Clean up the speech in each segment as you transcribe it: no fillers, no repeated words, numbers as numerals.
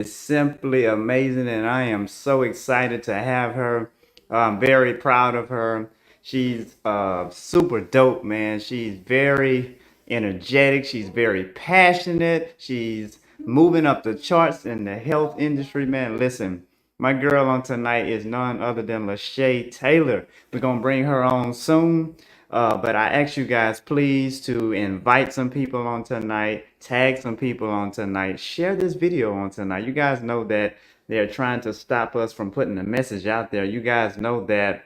is simply amazing, and I am so excited to have her. I'm very proud of her. She's super dope, man. She's very energetic. She's very passionate. She's moving up the charts in the health industry, man. Listen, my girl on tonight is none other than Lachey Taylor. We're gonna bring her on soon. But I ask you guys please to invite some people on tonight, tag some people on tonight, share this video on tonight. You guys know that they're trying to stop us from putting a message out there. You guys know that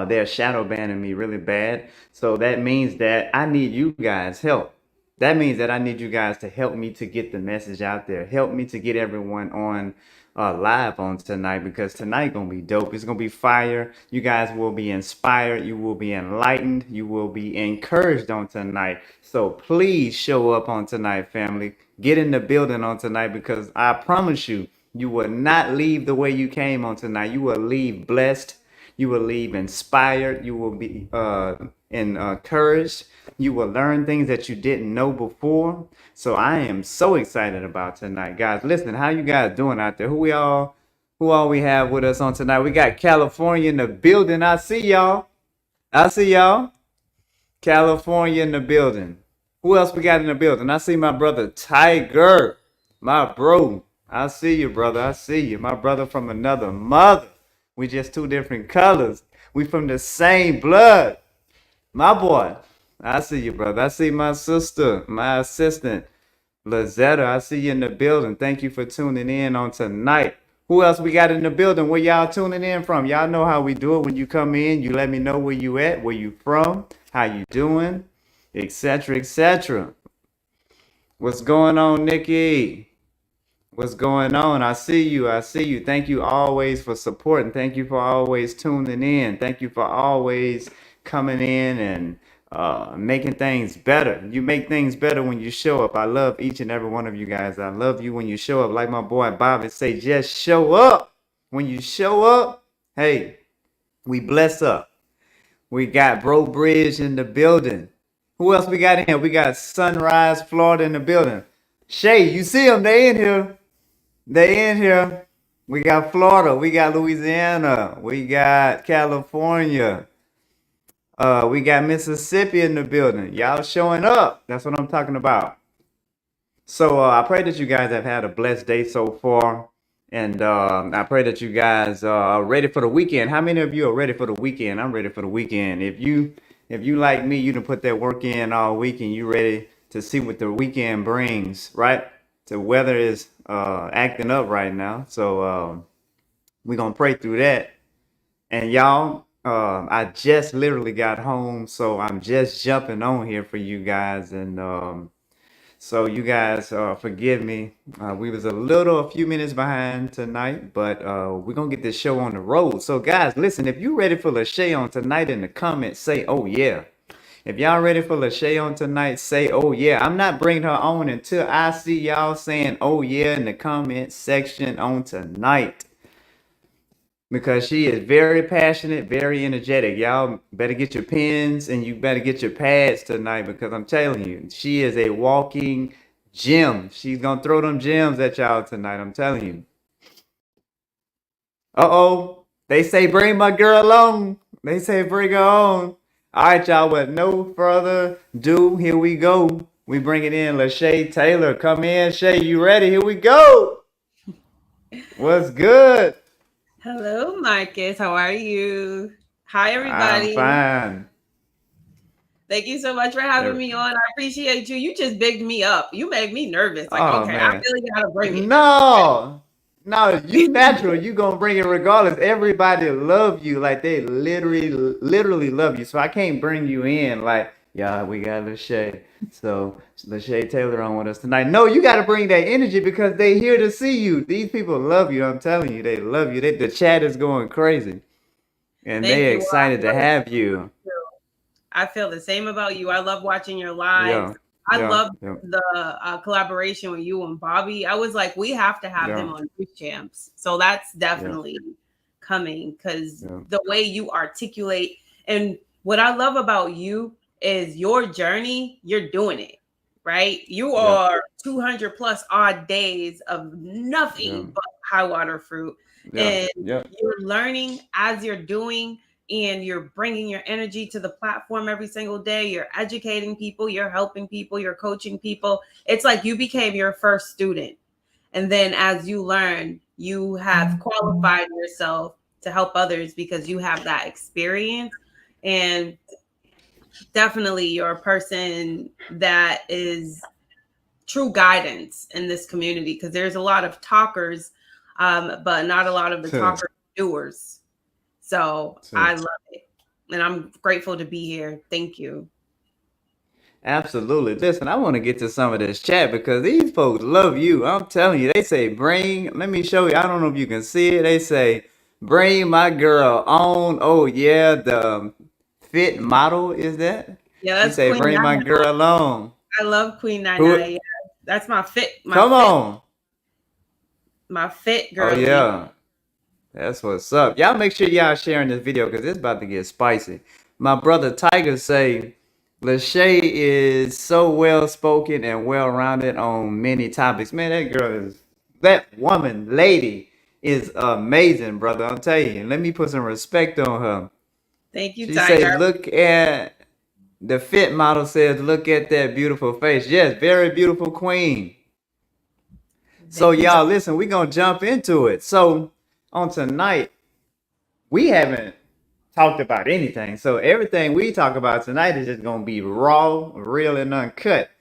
they're shadow banning me really bad. So that means that I need you guys' help. That means that I need you guys to help me to get the message out there. Help me to get everyone on live on tonight because tonight gonna be dope. It's gonna be fire. You guys will be inspired. You will be enlightened. You will be encouraged on tonight. So please show up on tonight, family. Get in the building on tonight because I promise you, you will not leave the way you came on tonight. You will leave blessed. You will leave inspired. You will be encouraged. You will learn things that you didn't know before. So I am so excited about tonight, guys. Listen, how you guys doing out there? Who all we have with us on tonight? We got California in the building. I see y'all. I see y'all. California in the building. Who else we got in the building? I see my brother Tiger. My bro. I see you, brother. I see you. My brother from another mother. We just two different colors. We from the same blood. My boy. I see you, brother. I see my sister, my assistant, Lazetta. I see you in the building. Thank you for tuning in on tonight. Who else we got in the building? Where y'all tuning in from? Y'all know how we do it when you come in. You let me know where you at, where you from, how you doing, etc., etc. What's going on, Nikki? What's going on? I see you. I see you. Thank you always for supporting. Thank you for always tuning in. Thank you for always coming in and making things better. You make things better when you show up. I love each and every one of you guys. I love you when you show up. Like my boy Bobby say, just show up. When you show up, hey, we bless up. We got Bro Bridge in the building. Who else we got in here? We got Sunrise, Florida in the building. Shay, you see them? They in here. They in here. We got Florida. We got Louisiana. We got California. We got Mississippi in the building. Y'all showing up. That's what I'm talking about. So I pray that you guys have had a blessed day so far. And I pray that you guys are ready for the weekend. How many of you are ready for the weekend? I'm ready for the weekend. If you like me, you done put that work in all week and you ready to see what the weekend brings, right? The weather is acting up right now. So we're gonna pray through that. And y'all, I just literally got home, so I'm just jumping on here for you guys, and so you guys forgive me. We was a few minutes behind tonight, but we're gonna get this show on the road. So guys, listen, if you ready for Lachey on tonight in the comments, say, oh yeah. If y'all ready for Lachey on tonight, say, oh yeah. I'm not bringing her on until I see y'all saying, oh yeah, in the comment section on tonight because she is very passionate, very energetic. Y'all better get your pens and you better get your pads tonight because I'm telling you, she is a walking gem. She's gonna throw them gems at y'all tonight. I'm telling you. Uh-oh. They say bring my girl on. They say bring her on. All right, y'all. With no further ado, here we go. We bring it in. Lachey Taylor. Come in, Shay. You ready? Here we go. What's good? Hello, Marcus. How are you? Hi, I'm everybody. fine. Thank you so much for having me on. I appreciate you. You just bigged me up. You made me nervous. Like, Oh okay, I man. really gotta bring it. No. No, you natural. You gonna bring it regardless. Everybody love you. Like they literally love you. So I can't bring you in like, yeah, we got Lachey. So Lachey Taylor on with us tonight. No, you gotta bring that energy because they here to see you. These people love you. I'm telling you, they love you. The chat is going crazy. And Thank they you. Well, I excited to feel the have same about you. you. I feel the same about you. I love watching your lives. Yeah. I Yeah. love Yeah. the collaboration with you and Bobby. I was like, we have to have him Yeah. on Youth Champs. So that's Yeah. definitely coming because Yeah. the way you articulate and what I love about you is your journey, you're doing it, right? You Yep. are 200 plus odd days of Yeah. nothing but high water fruit. Yeah. And Yep. you're learning as you're doing, and you're bringing your energy to the platform every single day. You're educating people, you're helping people, you're coaching people. It's like you became your first student. And then as you learn, you have qualified yourself to help others because you have that experience. And definitely you're a person that is true guidance in this community, because there's a lot of talkers, but not a lot of the Tuh, talker doers. So tuh. I love it. And I'm grateful to be here. Thank you. Absolutely. Listen, I want to get to some of this chat because these folks love you. I'm telling you, they say, bring, let me show you. I don't know if you can see it. They say, bring my girl on. Oh, yeah, the fit model is that? Yeah, She that's say, Queen bring my Nana. girl on. I love Queen Nana. Who? Yeah. That's my Come on. Oh, girly. yeah. That's what's up. Y'all make sure y'all sharing this video because it's about to get spicy. My brother Tiger say, Lachey is so well spoken and well rounded on many topics. Man, that woman, lady, is amazing, brother. I'm telling you. Let me put some respect on her. Thank you, She say, Tiger. look at the fit model says, look at that beautiful face. Yes, very beautiful queen. So Thank you, Tiger. y'all, listen, we gonna jump into it. So on tonight, we haven't talked about anything. So everything we talk about tonight is just gonna be raw, real, and uncut.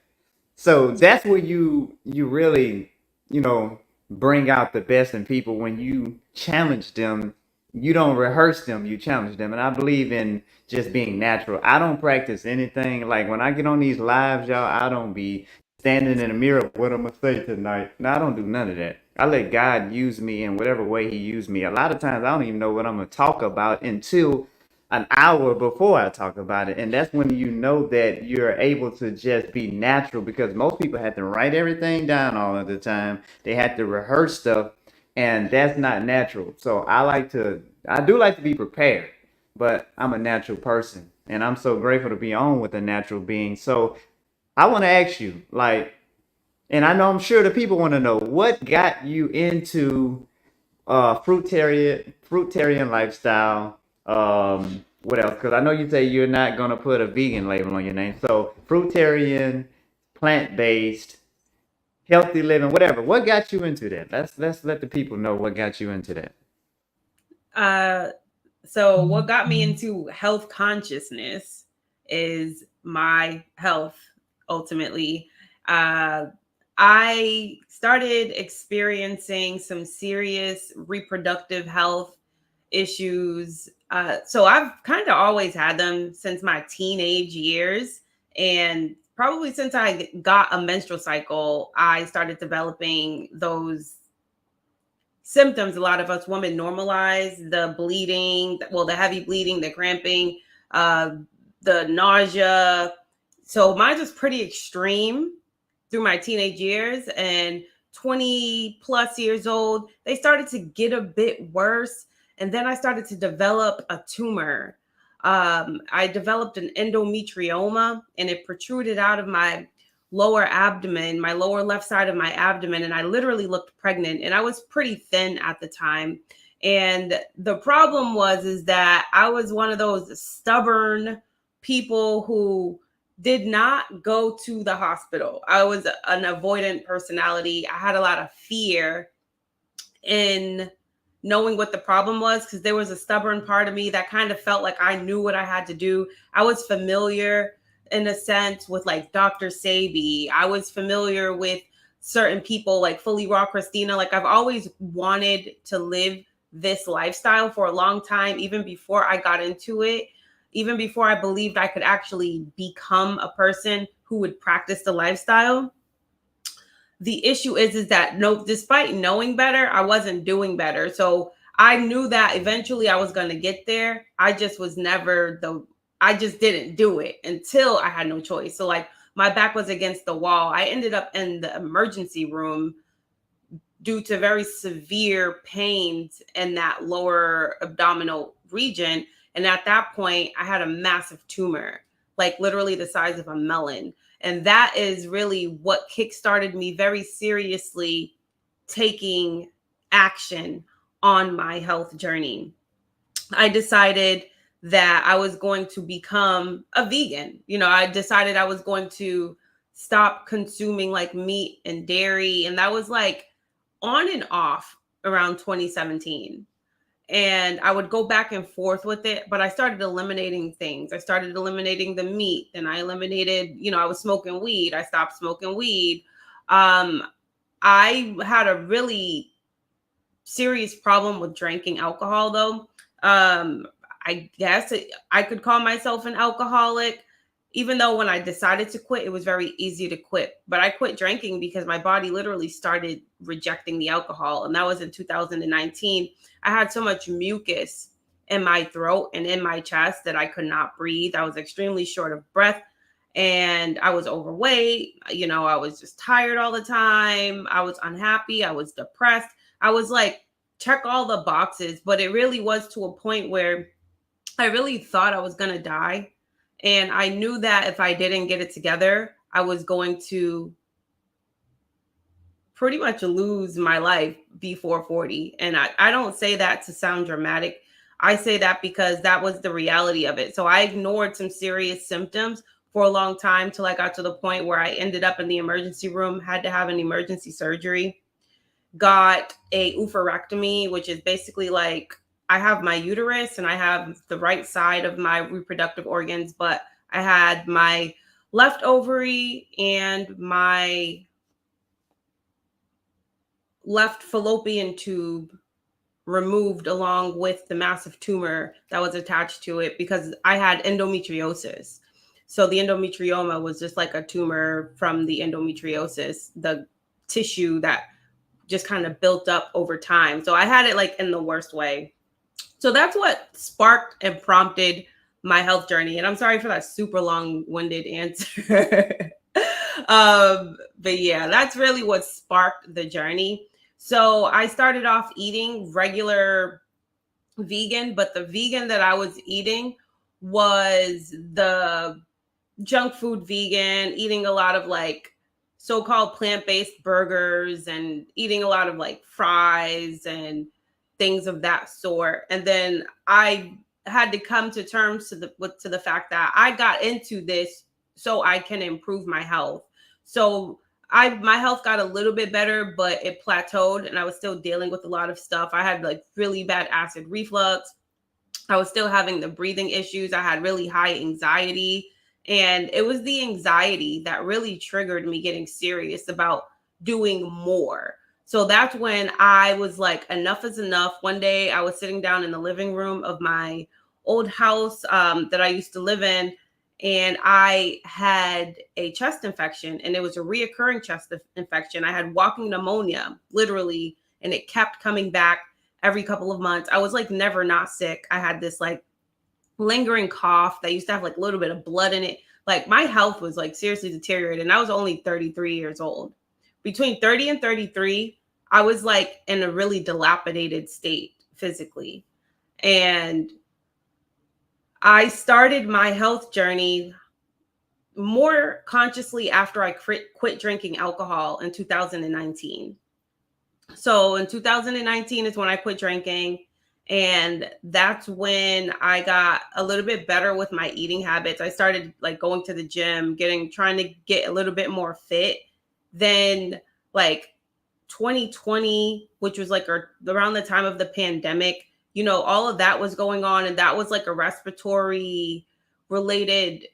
So that's where you really, you know, bring out the best in people when you challenge them. You don't rehearse them, you challenge them. And I believe in just being natural. I don't practice anything. Like when I get on these lives, y'all, I don't be standing in the mirror, what I'm gonna say tonight. No, I don't do none of that. I let God use me in whatever way He used me. A lot of times I don't even know what I'm gonna talk about until an hour before I talk about it. And that's when you know that you're able to just be natural because most people have to write everything down all of the time. They have to rehearse stuff, and that's not natural. So I do like to be prepared, but I'm a natural person. And I'm so grateful to be on with a natural being. So I want to ask you, like, and I know I'm sure the people want to know what got you into fruitarian lifestyle. What else? Because I know you say you're not gonna put a vegan label on your name. So fruitarian, plant based, healthy living, whatever. What got you into that? Let's let the people know what got you into that. Uh, so what got me into health consciousness is my health ultimately. Uh, I started experiencing some serious reproductive health issues. So I've kind of always had them since my teenage years. And probably since I got a menstrual cycle, I started developing those symptoms a lot of us women normalize: the bleeding, well, the heavy bleeding, the cramping, uh, the nausea. So mine was pretty extreme through my teenage years, and 20 plus years old, they started to get a bit worse. And then I started to develop a tumor. I developed an endometrioma, and it protruded out of my lower abdomen, my lower left side of my abdomen, and I literally looked pregnant, and I was pretty thin at the time. And the problem was is that I was one of those stubborn people who did not go to the hospital. I was an avoidant personality. I had a lot of fear in knowing what the problem was, because there was a stubborn part of me that kind of felt like I knew what I had to do. I was familiar in a sense with like Dr. Sabi. I was familiar with certain people like Fully Raw Christina. Like I've always wanted to live this lifestyle for a long time, even before I got into it, even before I believed I could actually become a person who would practice the lifestyle. The issue is that no, despite knowing better, I wasn't doing better. So I knew that eventually I was going to get there. I just was never I just didn't do it until I had no choice. So like my back was against the wall. I ended up in the emergency room due to very severe pains in that lower abdominal region. And at that point, I had a massive tumor. like literally the size of a melon. And that is really what kickstarted me very seriously taking action on my health journey. I decided that I was going to become a vegan. You know, I decided I was going to stop consuming like meat and dairy. And that was like on and off around 2017. And I would go back and forth with it, but I started eliminating things. I started eliminating the meat, and I eliminated, you know, I was smoking weed. I stopped smoking weed. Um, I had a really serious problem with drinking alcohol, though. Um, I guess I could call myself an alcoholic, even though when I decided to quit, it was very easy to quit. But I quit drinking because my body literally started rejecting the alcohol. And that was in 2019. I had so much mucus in my throat and in my chest that I could not breathe. I was extremely short of breath, and I was overweight. You know, I was just tired all the time. I was unhappy. I was depressed. I was like, check all the boxes, but it really was to a point where I really thought I was going to die. And I knew that if I didn't get it together, I was going to pretty much lose my life before 40. And I don't say that to sound dramatic. I say that because that was the reality of it. So I ignored some serious symptoms for a long time till I got to the point where I ended up in the emergency room, had to have an emergency surgery, got a oophorectomy, which is basically like I have my uterus and I have the right side of my reproductive organs, but I had my left ovary and my left fallopian tube removed along with the massive tumor that was attached to it because I had endometriosis. So the endometrioma was just like a tumor from the endometriosis, the tissue that just kind of built up over time. So I had it like in the worst way. So that's what sparked and prompted my health journey. And I'm sorry for that super long-winded answer. But yeah, that's really what sparked the journey. So I started off eating regular vegan, but the vegan that I was eating was the junk food vegan, eating a lot of like so-called plant-based burgers and eating a lot of like fries and things of that sort. And then I had to come to terms to the fact that I got into this so I can improve my health. So my health got a little bit better, but it plateaued and I was still dealing with a lot of stuff. I had like really bad acid reflux. I was still having the breathing issues. I had really high anxiety. And it was the anxiety that really triggered me getting serious about doing more. So that's when I was like, enough is enough. One day I was sitting down in the living room of my old house that I used to live in, and I had a chest infection, and it was a reoccurring chest infection. I had walking pneumonia, literally, and it kept coming back every couple of months. I was like never not sick. I had this like lingering cough that used to have like a little bit of blood in it. Like my health was like seriously deteriorated. And I was only 33 years old. Between 30 and 33, I was like in a really dilapidated state physically. And I started my health journey more consciously after I quit drinking alcohol in 2019. So in 2019 is when I quit drinking. And that's when I got a little bit better with my eating habits. I started like going to the gym, trying to get a little bit more fit. Then like 2020, which was like around the time of the pandemic, you know, all of that was going on. And that was like a respiratory related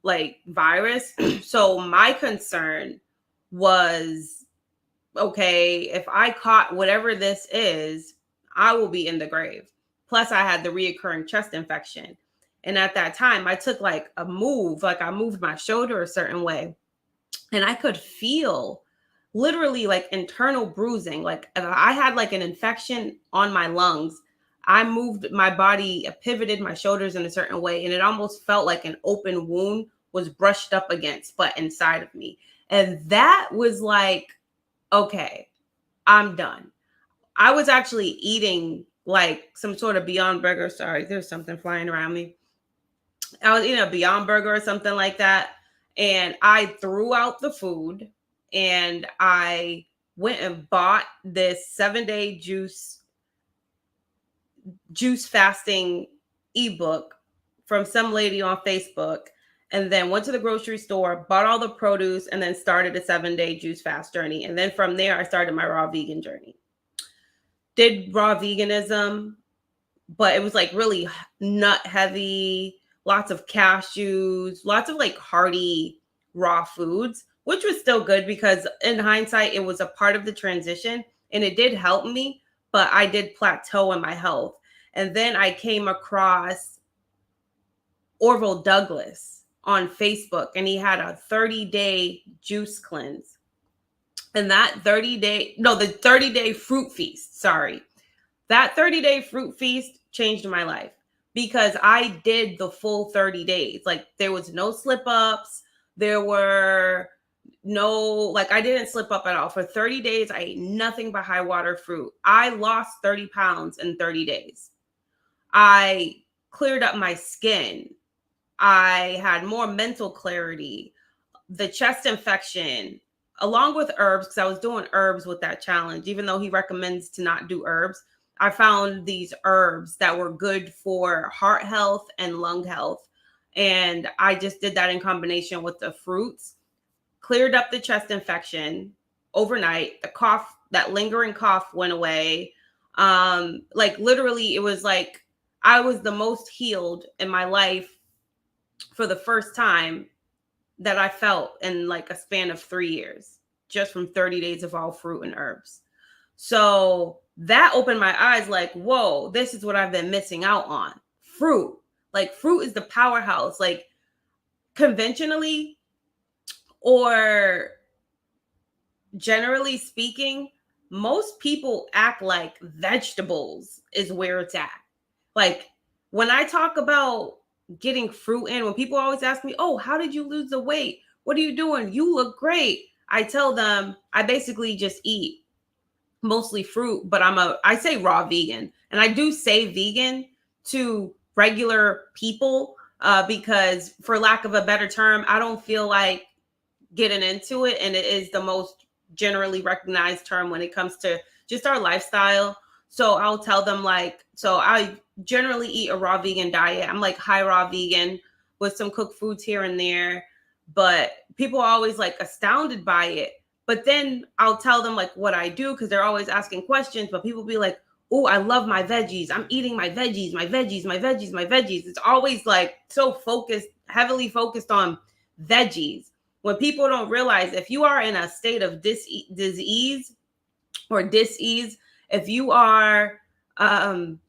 like virus. So my concern was, okay, if I caught whatever this is, I will be in the grave. Plus, I had the reoccurring chest infection. And at that time, I took like a move, like I moved my shoulder a certain way. And I could feel literally like internal bruising. Like if I had like an infection on my lungs, I moved my body, pivoted my shoulders in a certain way. And it almost felt like an open wound was brushed up against, but inside of me. And that was like, okay, I'm done. I was actually eating like some sort of Beyond Burger. Sorry, there's something flying around me. I was eating a Beyond Burger or something like that, and I threw out the food, and I went and bought this 7-day juice fasting ebook from some lady on Facebook, and then went to the grocery store, bought all the produce, and then started a 7-day juice fast journey. And then from there, I started my raw vegan journey. Did raw veganism, but it was like really nut heavy, lots of cashews, lots of like hearty raw foods, which was still good because in hindsight, it was a part of the transition and it did help me, but I did plateau in my health. And then I came across Orville Douglas on Facebook, and he had a 30-day juice cleanse. And that 30-day fruit feast, sorry. That 30-day fruit feast changed my life because I did the full 30 days. Like there was no slip ups. There were I didn't slip up at all. For 30 days, I ate nothing but high water fruit. I lost 30 pounds in 30 days. I cleared up my skin. I had more mental clarity. The chest infection, along with herbs, because I was doing herbs with that challenge, even though he recommends to not do herbs. I found these herbs that were good for heart health and lung health. And I just did that in combination with the fruits, cleared up the chest infection overnight. The cough, that lingering cough went away. Like literally, it was like I was the most healed in my life for the first time that I felt in like a span of 3 years, just from 30 days of all fruit and herbs. So that opened my eyes like, whoa, this is what I've been missing out on. Fruit. Like fruit is the powerhouse. Like conventionally or generally speaking, most people act like vegetables is where it's at. Like when I talk about getting fruit in, when people always ask me, oh, how did you lose the weight? What are you doing? You look great. I tell them I basically just eat mostly fruit, but I say raw vegan. And I do say vegan to regular people because for lack of a better term, I don't feel like getting into it. And it is the most generally recognized term when it comes to just our lifestyle. So I'll tell them so I generally eat a raw vegan diet. I'm like high raw vegan with some cooked foods here and there, but people are always like astounded by it. But then I'll tell them like what I do because they're always asking questions, but people be like, oh, I love my veggies. I'm eating my veggies, my veggies, my veggies, my veggies. It's always like so heavily focused on veggies. When people don't realize if you are in a state of disease or dis-ease, if you are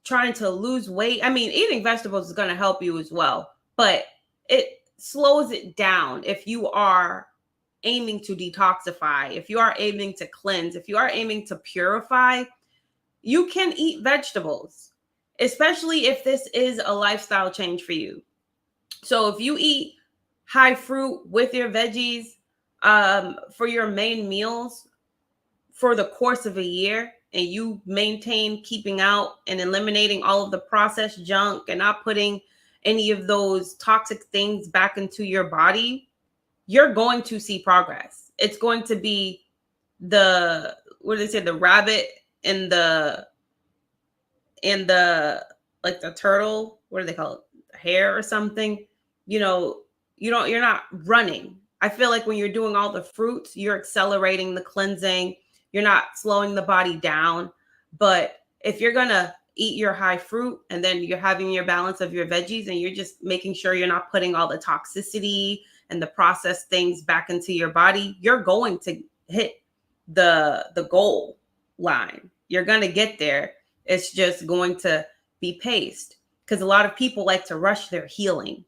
trying to lose weight, I mean, eating vegetables is going to help you as well, but it slows it down if you are aiming to detoxify, if you are aiming to cleanse, if you are aiming to purify, you can eat vegetables, especially if this is a lifestyle change for you. So if you eat high fruit with your veggies for your main meals for the course of a year, and you maintain keeping out and eliminating all of the processed junk and not putting any of those toxic things back into your body, you're going to see progress. It's going to be the rabbit and the like the turtle, what do they call it? Hare or something. You're not running. I feel like when you're doing all the fruits, you're accelerating the cleansing. You're not slowing the body down. But if you're going to eat your high fruit and then you're having your balance of your veggies and you're just making sure you're not putting all the toxicity and the processed things back into your body, you're going to hit the goal line. You're going to get there. It's just going to be paced because a lot of people like to rush their healing.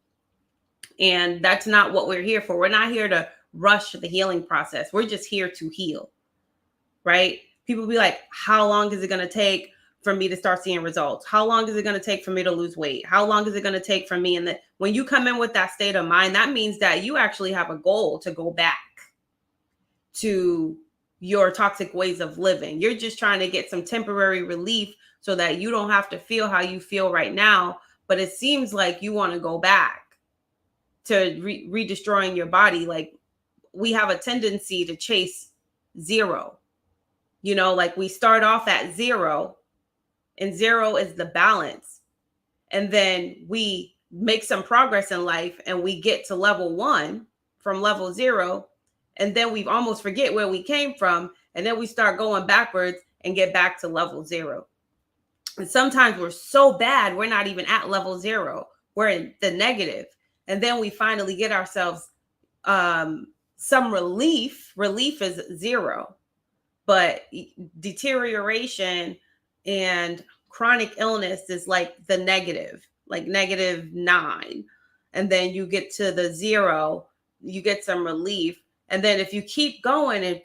And that's not what we're here for. We're not here to rush the healing process. We're just here to heal, right? People be like, how long is it going to take for me to start seeing results? How long is it going to take for me to lose weight? How long is it going to take for me? And when you come in with that state of mind, that means that you actually have a goal to go back to your toxic ways of living. You're just trying to get some temporary relief so that you don't have to feel how you feel right now. But it seems like you want to go back. to re-destroying your body. Like, we have a tendency to chase zero. You know, like we start off at zero, and zero is the balance. And then we make some progress in life and we get to level one from level zero. And then we almost forget where we came from. And then we start going backwards and get back to level zero. And sometimes we're so bad, we're not even at level zero. We're in the negative. And then we finally get ourselves some relief. Relief is zero, but deterioration and chronic illness is like the negative, like -9. And then you get to the zero, you get some relief. And then if you keep going, if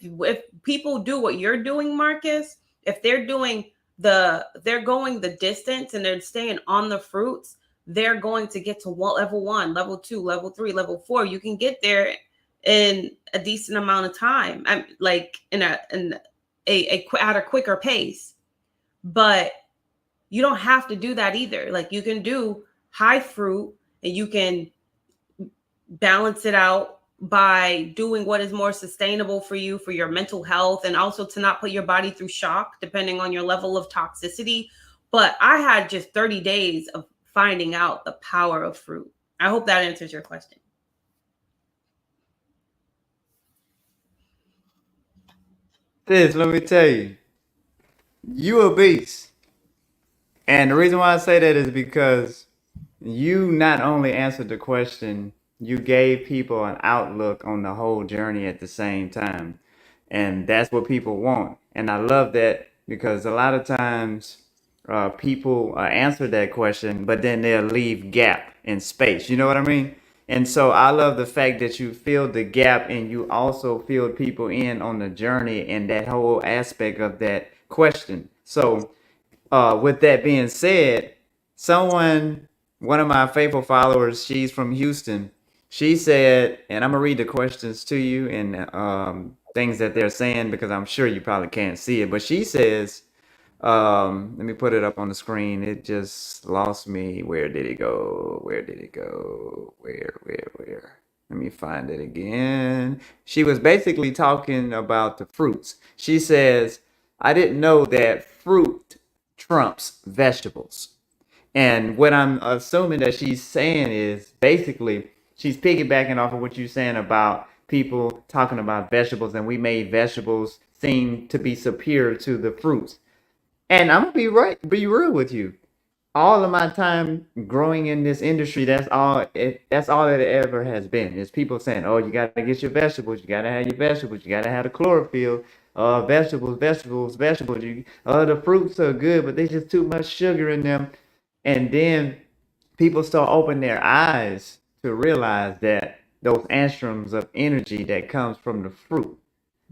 people do what you're doing, Marcus, if they're going the distance and they're staying on the fruits, they're going to get to level 1, level 2, level 3, level 4. You can get there in a decent amount of time. I'm like at a quicker pace. But you don't have to do that either. Like, you can do high fruit and you can balance it out by doing what is more sustainable for you, for your mental health, and also to not put your body through shock depending on your level of toxicity. But I had just 30 days of finding out the power of fruit. I hope that answers your question. Sis, let me tell you, you a beast. And the reason why I say that is because you not only answered the question, you gave people an outlook on the whole journey at the same time. And that's what people want. And I love that because a lot of times people answer that question, but then they'll leave gap in space. You know what I mean? And so I love the fact that you filled the gap and you also filled people in on the journey and that whole aspect of that question. So with that being said, someone, one of my faithful followers, she's from Houston. She said, and I'm gonna read the questions to you and things that they're saying because I'm sure you probably can't see it. But she says, let me put it up on the screen. It just lost me. Where did it go? Where did it go? Where? Let me find it again. She was basically talking about the fruits. She says, I didn't know that fruit trumps vegetables. And what I'm assuming that she's saying is basically she's piggybacking off of what you're saying about people talking about vegetables and we made vegetables seem to be superior to the fruits. And I'm gonna be real with you. All of my time growing in this industry, that's all it ever has been. Is people saying, "Oh, you gotta get your vegetables. You gotta have your vegetables. You gotta have the chlorophyll. Vegetables. The fruits are good, but there's just too much sugar in them." And then people start opening their eyes to realize that those anstroms of energy that comes from the fruit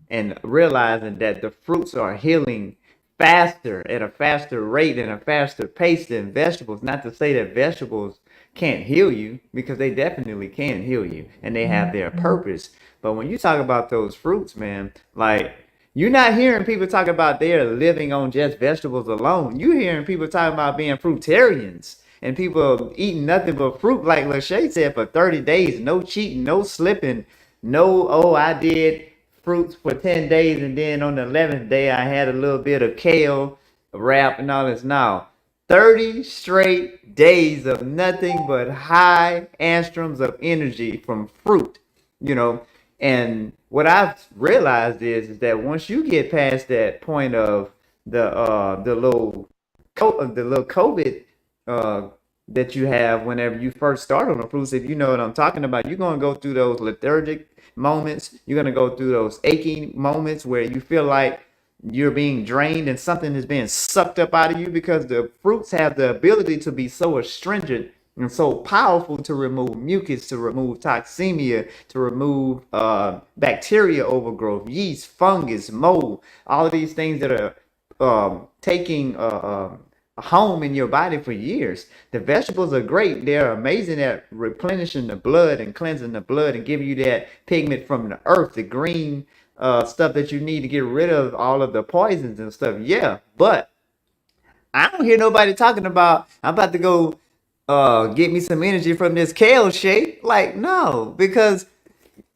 and realizing that the fruits are healing faster at a faster rate and a faster pace than vegetables. Not to say that vegetables can't heal you, because they definitely can heal you and they have their purpose. But when you talk about those fruits, man, like, you're not hearing people talk about they're living on just vegetables alone. You're hearing people talking about being fruitarians and people eating nothing but fruit, like Lachey said, for 30 days. No cheating, no slipping, no, oh, I did fruits for 10 days and then on the 11th day I had a little bit of kale wrap and all this. Now, 30 straight days of nothing but high anstroms of energy from fruit, you know. And what I've realized is that once you get past that point of the little the little COVID uh, that you have whenever you first start on the fruits, if you know what I'm talking about, you're gonna go through those lethargic moments. You're gonna go through those aching moments where you feel like you're being drained and something is being sucked up out of you, because the fruits have the ability to be so astringent and so powerful to remove mucus, to remove toxemia, to remove bacteria overgrowth, yeast, fungus, mold, all of these things that are taking a home in your body for years. The vegetables are great. They're amazing at replenishing the blood and cleansing the blood and giving you that pigment from the earth, the green stuff that you need to get rid of all of the poisons and stuff. Yeah, but I don't hear nobody talking about, I'm about to go get me some energy from this kale shake. Like, no, because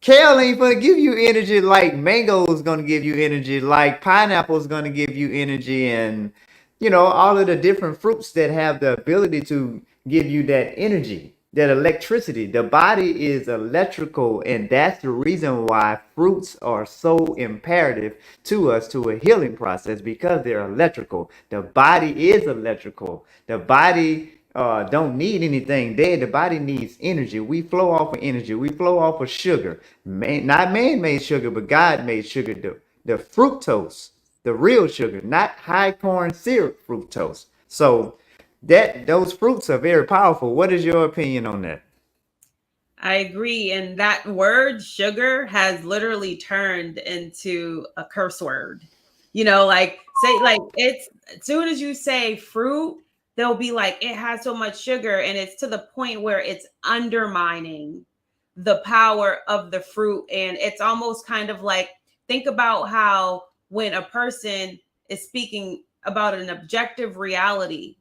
kale ain't gonna give you energy like mango is gonna give you energy, like pineapple is gonna give you energy, and all of the different fruits that have the ability to give you that energy, that electricity. The body is electrical, and that's the reason why fruits are so imperative to us to a healing process because they're electrical. The body is electrical. The body don't need anything dead. The body needs energy. We flow off of energy. We flow off of sugar. Not man-made sugar, but God-made sugar. The fructose, the real sugar, not high corn syrup fructose. So those fruits are very powerful. What is your opinion on that? I agree. And that word sugar has literally turned into a curse word. Like say like it's as soon as you say fruit, they'll be like, it has so much sugar. And it's to the point where it's undermining the power of the fruit. And it's almost kind of like think about how when a person is speaking about an objective reality,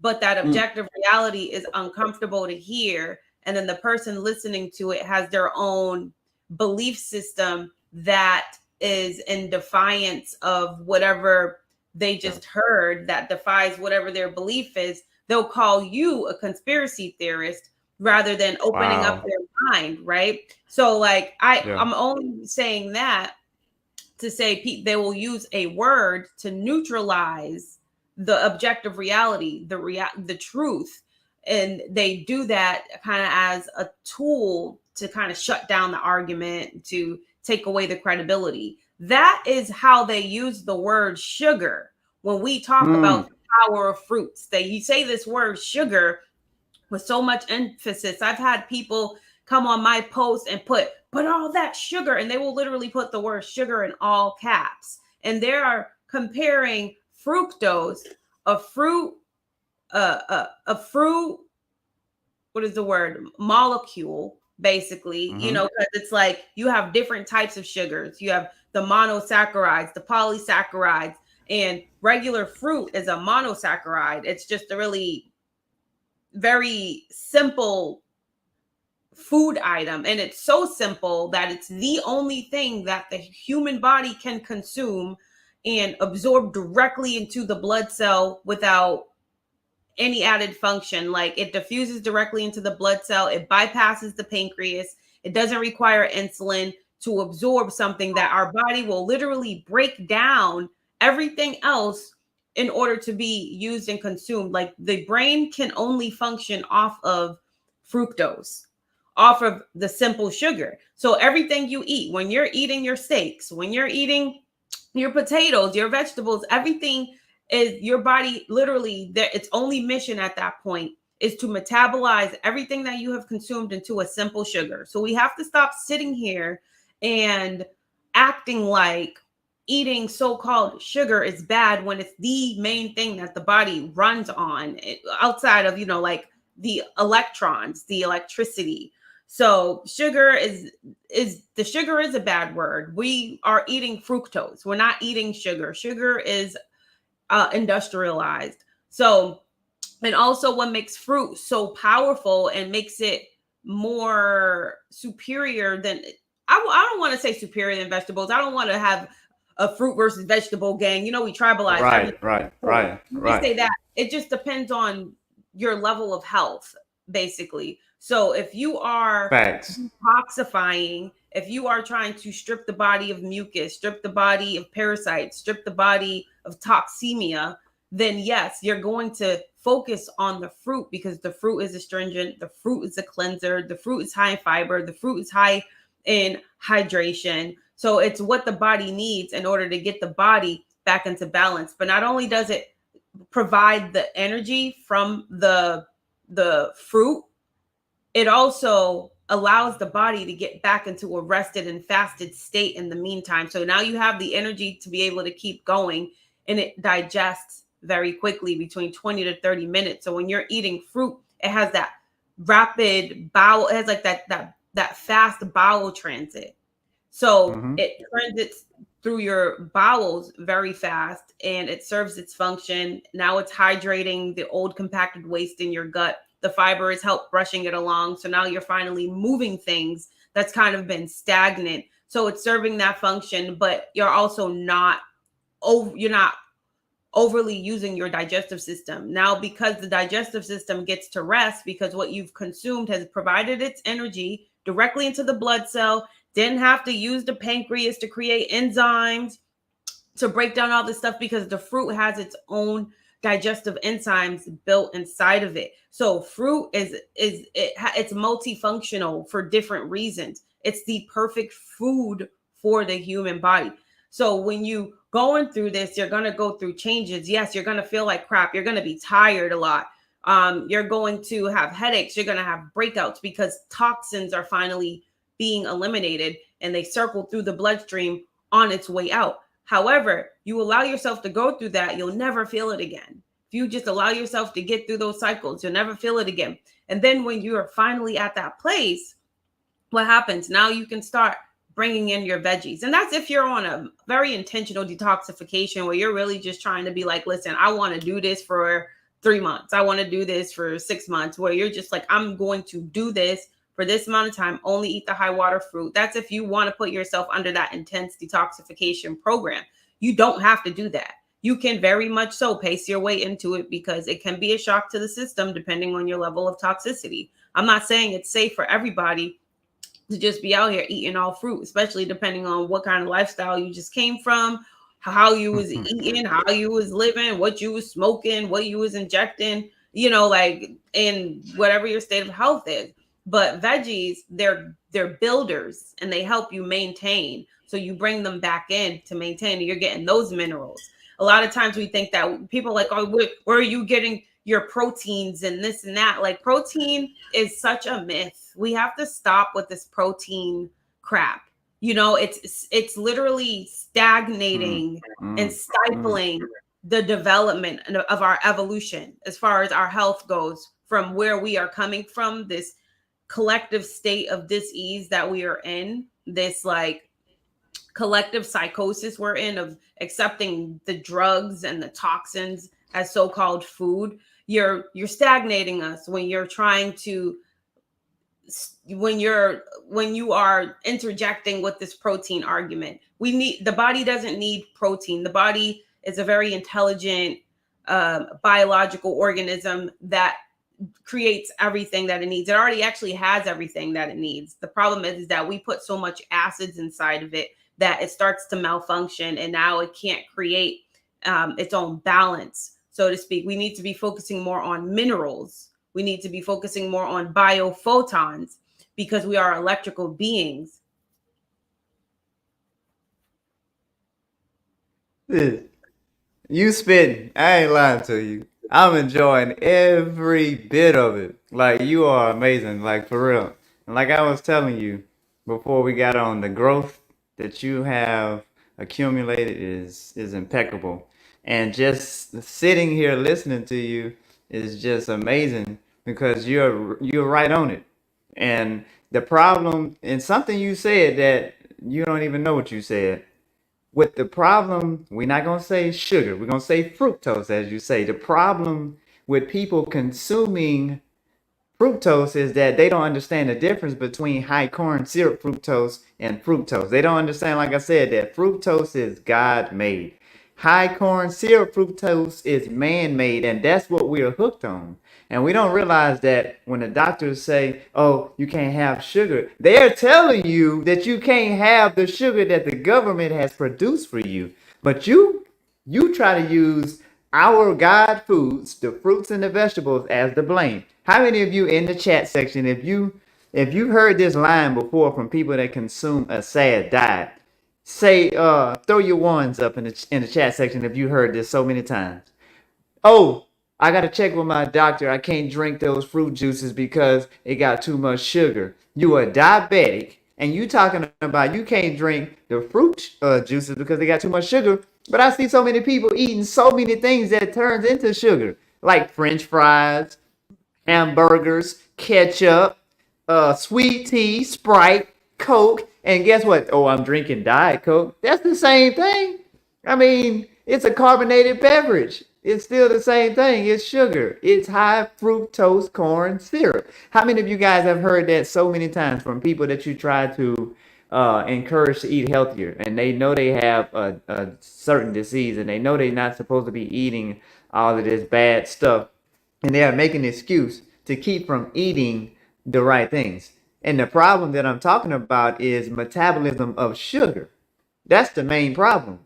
but that Mm. objective reality is uncomfortable to hear, and then the person listening to it has their own belief system that is in defiance of whatever they just heard, that defies whatever their belief is. They'll call you a conspiracy theorist rather than opening up Wow. their mind, right? So like Yeah. I'm only saying that to say they will use a word to neutralize the objective reality, the truth, and they do that kind of as a tool to kind of shut down the argument, to take away the credibility. That is how they use the word sugar when we talk Mm. about the power of fruits. They you say this word sugar with so much emphasis. I've had people come on my post and put all that sugar, and they will literally put the word sugar in all caps. And they are comparing fructose, a fruit, a fruit. What is the word? Molecule, basically. Mm-hmm. Because it's like you have different types of sugars. You have the monosaccharides, the polysaccharides, and regular fruit is a monosaccharide. It's just a really very simple food item, and it's so simple that it's the only thing that the human body can consume and absorb directly into the blood cell without any added function. Like it diffuses directly into the blood cell, it bypasses the pancreas, it doesn't require insulin to absorb something that our body will literally break down everything else in order to be used and consumed. Like the brain can only function off of fructose, off of the simple sugar. So everything you eat, when you're eating your steaks, when you're eating your potatoes, your vegetables, everything is your body literally that its only mission at that point is to metabolize everything that you have consumed into a simple sugar. So we have to stop sitting here and acting like eating so-called sugar is bad when it's the main thing that the body runs on, outside of like the electrons, the electricity. So sugar is a bad word. We are eating fructose. We're not eating sugar. Sugar is industrialized. So, and also what makes fruit so powerful and makes it more superior than I don't want to say superior than vegetables. I don't want to have a fruit versus vegetable gang. We tribalize everything. Right. Right. So Right. when we Right. say that, it just depends on your level of health, basically. So if you are Facts. detoxifying, if you are trying to strip the body of mucus, strip the body of parasites, strip the body of toxemia, then yes, you're going to focus on the fruit because the fruit is astringent, the fruit is a cleanser, the fruit is high in fiber, the fruit is high in hydration. So it's what the body needs in order to get the body back into balance. But not only does it provide the energy from the fruit, it also allows the body to get back into a rested and fasted state in the meantime. So now you have the energy to be able to keep going, and it digests very quickly, between 20 to 30 minutes. So when you're eating fruit, it has that rapid bowel, it has like that fast bowel transit. So Mm-hmm. it transits through your bowels very fast, and it serves its function. Now it's hydrating the old compacted waste in your gut the fibers help brushing it along. So now you're finally moving things that's kind of been stagnant. So it's serving that function, but you're also not you're not overly using your digestive system. Now, because the digestive system gets to rest, because what you've consumed has provided its energy directly into the blood cell, didn't have to use the pancreas to create enzymes to break down all this stuff, because the fruit has its own digestive enzymes built inside of it. So fruit it's multifunctional for different reasons. It's the perfect food for the human body. So when you going through this, you're going to go through changes. Yes, you're going to feel like crap. You're going to be tired a lot. You're going to have headaches. You're going to have breakouts because toxins are finally being eliminated and they circle through the bloodstream on its way out. However, you allow yourself to go through that, you'll never feel it again. If you just allow yourself to get through those cycles, you'll never feel it again. And then when you are finally at that place, what happens? Now you can start bringing in your veggies. And that's if you're on a very intentional detoxification where you're really just trying to be like, listen, I want to do this for 3 months. I want to do this for 6 months, where you're just like, I'm going to do this for this amount of time, only eat the high water fruit. That's if you want to put yourself under that intense detoxification program. You don't have to do that. You can very much so pace your way into it, because it can be a shock to the system depending on your level of toxicity. I'm not saying it's safe for everybody to just be out here eating all fruit, especially depending on what kind of lifestyle you just came from, how you was eating, how you was living, what you was smoking, what you was injecting, like in whatever your state of health is. But veggies, they're builders and they help you maintain. So you bring them back in to maintain, and you're getting those minerals. A lot of times we think that people are like, oh, where are you getting your proteins and this and that? Like, protein is such a myth. We have to stop with this protein crap. It's literally stagnating and stifling the development of our evolution as far as our health goes, from where we are coming from, this collective state of dis-ease that we are in, this like collective psychosis we're in of accepting the drugs and the toxins as so-called food. You're stagnating us when you're trying to when you are interjecting with this protein argument. The body doesn't need protein. The body is a very intelligent biological organism that creates everything that it needs. It already actually has everything that it needs. The problem is that we put so much acids inside of it that it starts to malfunction, and now it can't create its own balance, so to speak. We need to be focusing more on minerals. We need to be focusing more on biophotons, because we are electrical beings. You spitting. I ain't lying to you. I'm enjoying every bit of it. Like, you are amazing, like, for real. And like I was telling you before we got on, the growth that you have accumulated is impeccable. And just sitting here listening to you is just amazing, because you're right on it. And the problem, and something you said that you don't even know what you said. With the problem, we're not going to say sugar. We're going to say fructose, as you say. The problem with people consuming fructose is that they don't understand the difference between high corn syrup fructose and fructose. They don't understand, like I said, that fructose is God made. High corn syrup fructose is man made, and that's what we are hooked on. And we don't realize that when the doctors say, oh, you can't have sugar, they're telling you that you can't have the sugar that the government has produced for you. But you try to use our God foods, the fruits and the vegetables, as the blame. How many of you in the chat section, if you heard this line before from people that consume a sad diet, say throw your ones up in the chat section if you heard this so many times. Oh, I gotta check with my doctor. I can't drink those fruit juices because it got too much sugar. You are diabetic, and you talking about you can't drink the fruit juices because they got too much sugar. But I see so many people eating so many things that turns into sugar, like French fries, hamburgers, ketchup, sweet tea, Sprite, Coke, and guess what? Oh, I'm drinking Diet Coke. That's the same thing. I mean, it's a carbonated beverage. It's still the same thing. It's sugar. It's high fructose corn syrup. How many of you guys have heard that so many times from people that you try to encourage to eat healthier, and they know they have a certain disease, and they know they're not supposed to be eating all of this bad stuff, and they are making an excuse to keep from eating the right things. And the problem that I'm talking about is metabolism of sugar. That's the main problem.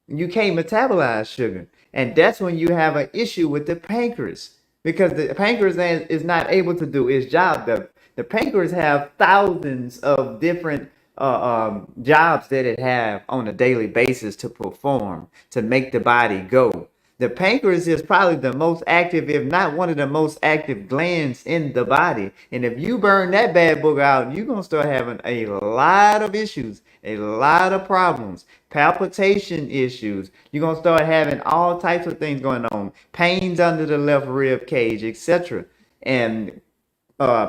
You can't metabolize sugar. And that's when you have an issue with the pancreas because the pancreas is not able to do its job. The pancreas have thousands of different jobs that it have on a daily basis to perform to make the body go. The pancreas is probably the most active, if not one of the most active glands in the body. And if you burn that bad book out, you're going to start having a lot of issues, a lot of problems, palpitation issues. You're going to start having all types of things going on, pains under the left rib cage, etc. And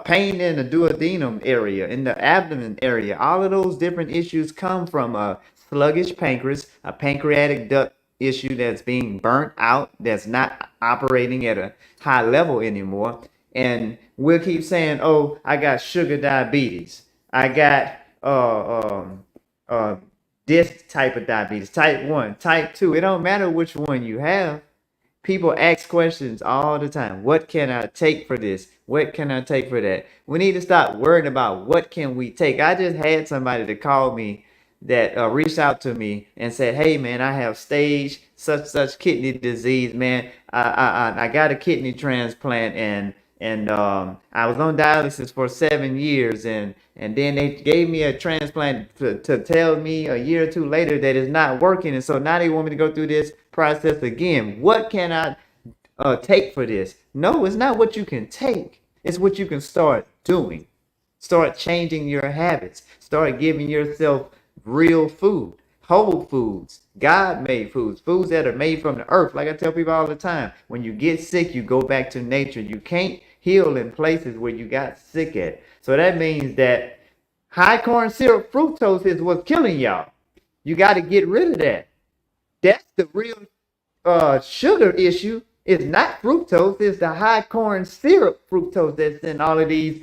pain in the duodenum area, in the abdomen area. All of those different issues come from a sluggish pancreas, a pancreatic duct issue that's being burnt out, that's not operating at a high level anymore. And we'll keep saying, "Oh, I got sugar diabetes. I got uh, this type of diabetes, type 1, type 2." It don't matter which one you have. People ask questions all the time. What can I take for this? What can I take for that? We need to stop worrying about what can we take. I just had somebody to call me that reached out to me and said, "Hey man, I have stage such kidney disease, man. I got a kidney transplant and I was on dialysis for 7 years and then they gave me a transplant to tell me a year or two later that it's not working, and so now they want me to go through this process again. What can I take for this?" No, it's not what you can take. It's what you can start doing. Start changing your habits. Start giving yourself real food, whole foods, God made foods, foods that are made from the earth. Like I tell people all the time, when you get sick, you go back to nature. You can't heal in places where you got sick at. So that means that high corn syrup fructose is what's killing y'all. You got to get rid of that. That's the real sugar issue. Is not fructose, it's the high corn syrup fructose that's in all of these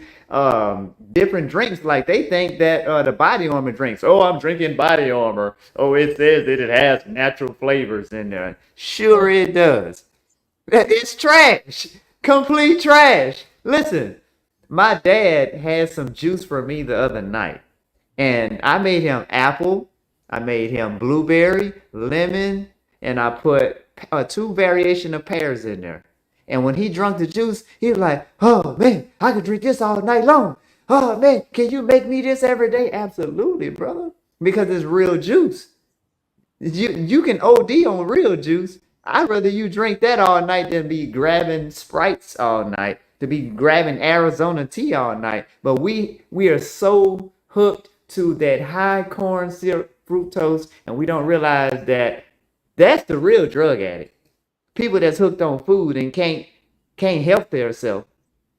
different drinks. Like they think that the body armor drinks. Oh, I'm drinking body armor. Oh, it says that it has natural flavors in there. Sure, it does. It's trash. Complete trash. Listen, my dad had some juice for me the other night, and I made him apple, I made him blueberry, lemon, and I put two variation of pears in there. And when he drank the juice, he was like, "Oh man, I could drink this all night long. Oh man, can you make me this every day?" Absolutely, brother, because it's real juice. You can OD on real juice. I'd rather you drink that all night than be grabbing Sprites all night, to be grabbing Arizona tea all night. But we are so hooked to that high corn syrup fructose, and we don't realize that that's the real drug addict. People that's hooked on food and can't help themselves.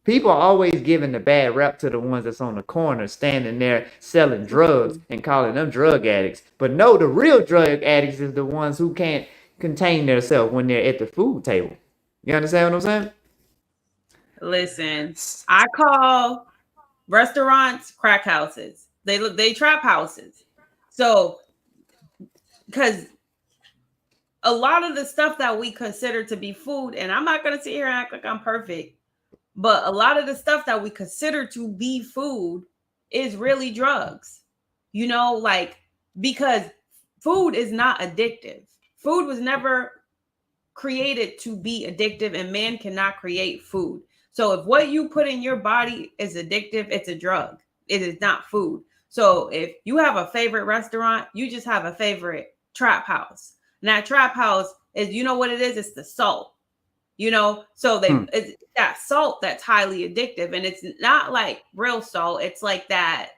People are always giving the bad rap to the ones that's on the corner standing there selling drugs and calling them drug addicts. But no, the real drug addicts is the ones who can't contain themselves when they're at the food table. You understand what I'm saying? Listen, I call restaurants crack houses. They trap houses. So because a lot of the stuff that we consider to be food, and I'm not gonna sit here and act like I'm perfect, but a lot of the stuff that we consider to be food is really drugs. Like, because food is not addictive. Food was never created to be addictive, and man cannot create food. So if what you put in your body is addictive, it's a drug. It is not food. So if you have a favorite restaurant, you just have a favorite trap house. And that trap house is, you know what it is? It's the salt. So it's that salt that's highly addictive, and it's not like real salt. It's like that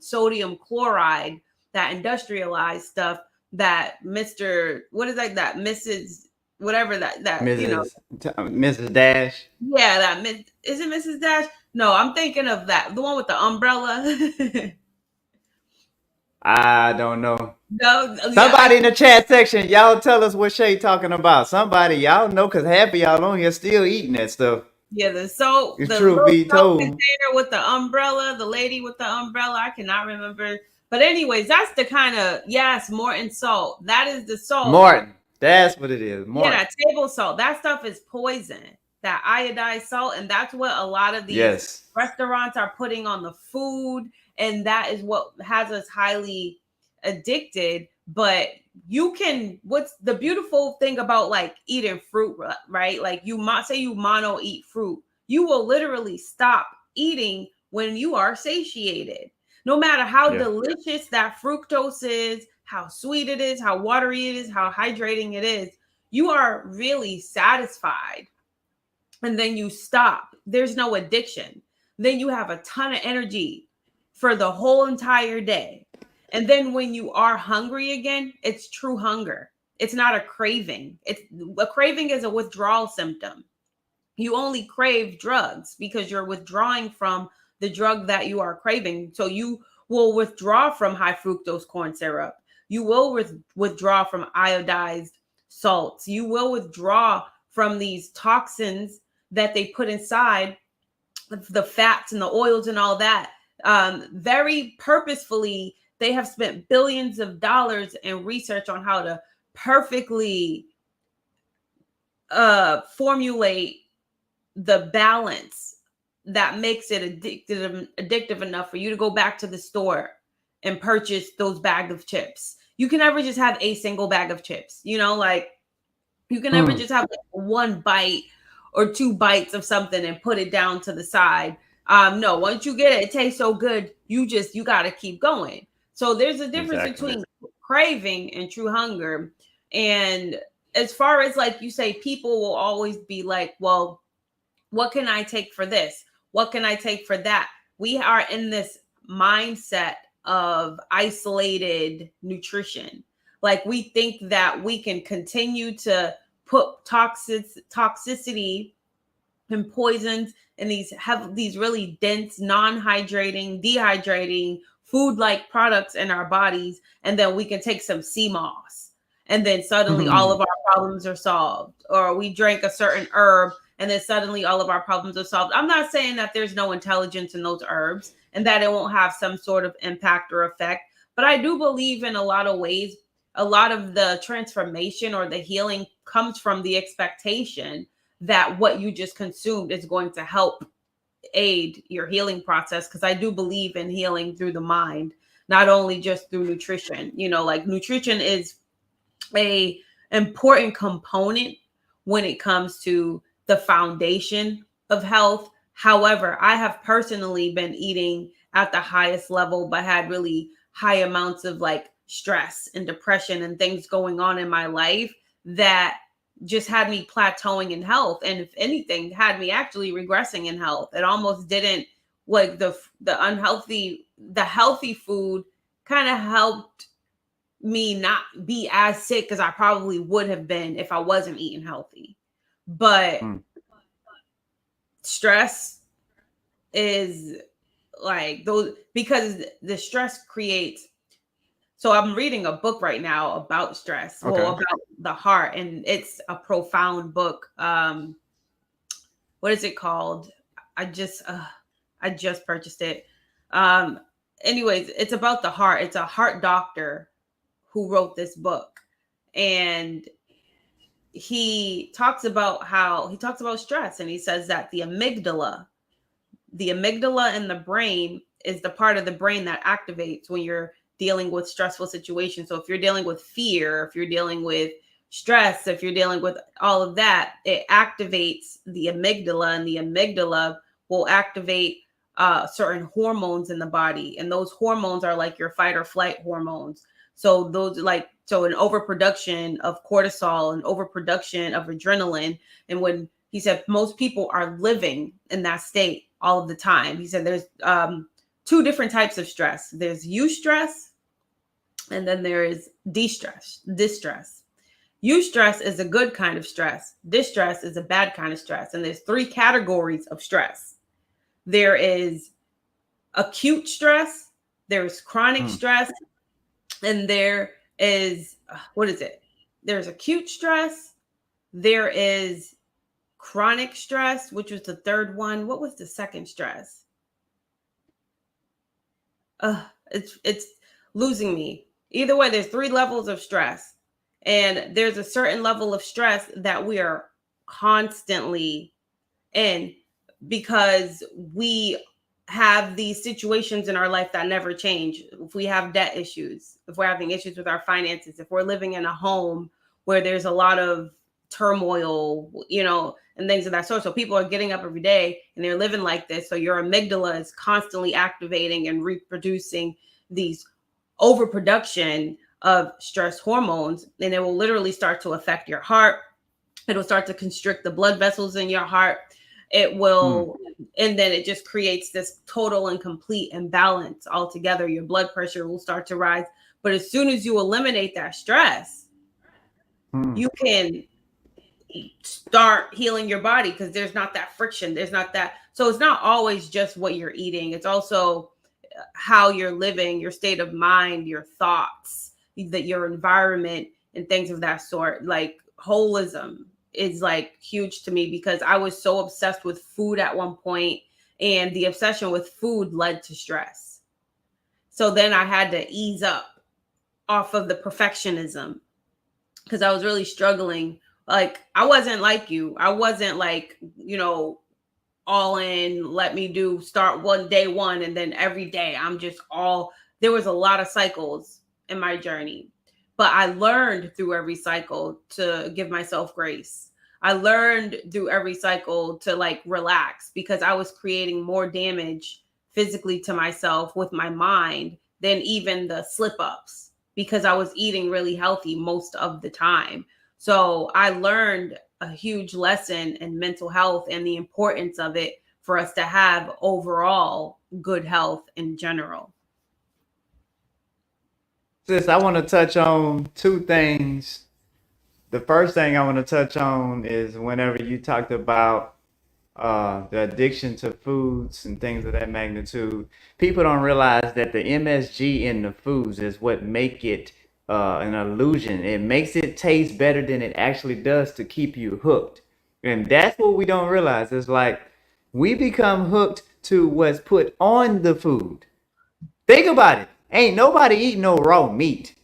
sodium chloride, that industrialized stuff that Mrs. whatever Mrs. Dash. Yeah, is it Mrs. Dash? No, I'm thinking of the one with the umbrella. I don't know. No, yeah, Somebody in the chat section, y'all tell us what Shay talking about. Somebody, y'all know, because half of y'all on here still eating that stuff. yeah, the soap, It's the truth little be soap told. container with the umbrella, the lady with the umbrella. I cannot remember. But anyways, that's the kind of, yes, Morton salt. That is the salt. Martin. That's what it is. Yeah, Martin. that table salt. That stuff is poison. That iodized salt. And that's what a lot of these Yes. restaurants are putting on the food. And that is what has us highly addicted. But you can, what's the beautiful thing about like eating fruit, right? Like you might say you mono eat fruit, you will literally stop eating when you are satiated. No matter how Yeah. delicious that fructose is, how sweet it is, how watery it is, how hydrating it is, you are really satisfied. And then you stop. There's no addiction. Then you have a ton of energy for the whole entire day. And then when you are hungry again, it's true hunger. It's not a craving. It's a craving is a withdrawal symptom. You only crave drugs because you're withdrawing from the drug that you are craving. So you will withdraw from high fructose corn syrup. You will withdraw from iodized salts. You will withdraw from these toxins that they put inside the fats and the oils and all that. Very purposefully, they have spent billions of dollars in research on how to perfectly formulate the balance that makes it addictive enough for you to go back to the store and purchase those bag of chips. You can never just have a single bag of chips, like you can never just have like one bite or two bites of something and put it down to the side. No, once you get it, it tastes so good, you got to keep going. So there's a difference Exactly. between craving and true hunger. And as far as like you say, people will always be like, well, what can I take for this? What can I take for that? We are in this mindset of isolated nutrition. Like we think that we can continue to put toxicity and poisons and these really dense, non-hydrating, dehydrating food-like products in our bodies, and then we can take some sea moss, and then suddenly all of our problems are solved. Or we drank a certain herb, and then suddenly all of our problems are solved. I'm not saying that there's no intelligence in those herbs and that it won't have some sort of impact or effect, but I do believe in a lot of ways, a lot of the transformation or the healing comes from the expectation that what you just consumed is going to help aid your healing process. Because I do believe in healing through the mind, not only just through nutrition. Like nutrition is a important component when it comes to the foundation of health. However, I have personally been eating at the highest level, but had really high amounts of like stress and depression and things going on in my life that just had me plateauing in health, and if anything had me actually regressing in health. It almost didn't, like the healthy food kind of helped me not be as sick as I probably would have been if I wasn't eating healthy. But stress is like those, because the stress creates. So I'm reading a book right now about stress, Okay. about the heart, and it's a profound book. What is it called? I just purchased it. Anyways, it's about the heart. It's a heart doctor who wrote this book, and he talks about stress, and he says that the amygdala in the brain is the part of the brain that activates when you're dealing with stressful situations. So if you're dealing with fear, if you're dealing with stress, if you're dealing with all of that, it activates the amygdala, and the amygdala will activate certain hormones in the body. And those hormones are like your fight or flight hormones. So an overproduction of cortisol and overproduction of adrenaline. And when he said most people are living in that state all of the time. He said there's two different types of stress. There's eustress, and then there is distress. Eustress is a good kind of stress. Distress is a bad kind of stress. And there's three categories of stress. There is acute stress, there's chronic stress, And there is, what is it? There's acute stress. There is chronic stress, which was the third one. What was the second stress? It's losing me. Either way, there's three levels of stress, and there's a certain level of stress that we are constantly in because we have these situations in our life that never change. If we have debt issues, if we're having issues with our finances, if we're living in a home where there's a lot of turmoil, and things of that sort. So people are getting up every day and they're living like this. So your amygdala is constantly activating and reproducing these overproduction of stress hormones, and it will literally start to affect your heart. It'll start to constrict the blood vessels in your heart. It Hmm. will, and then it just creates this total and complete imbalance altogether. Your blood pressure will start to rise. But as soon as you eliminate that stress, Hmm. you can start healing your body because there's not that friction. There's not that. So it's not always just what you're eating, it's also how you're living, your state of mind, your thoughts, that your environment, and things of that sort. Like holism is like huge to me because I was so obsessed with food at one point, and the obsession with food led to stress. So then I had to ease up off of the perfectionism because I was really struggling. Like I wasn't like you. I wasn't like, all in, let me do start one day one and then every day I'm just all. There was a lot of cycles in my journey. But I learned through every cycle to give myself grace. I learned through every cycle to like relax because I was creating more damage physically to myself with my mind than even the slip ups because I was eating really healthy most of the time. So I learned a huge lesson in mental health and the importance of it for us to have overall good health in general. Sis, I want to touch on two things. The first thing I want to touch on is whenever you talked about the addiction to foods and things of that magnitude, people don't realize that the MSG in the foods is what make it an illusion. It makes it taste better than it actually does to keep you hooked. And that's what we don't realize. It's like we become hooked to what's put on the food. Think about it. Ain't nobody eating no raw meat.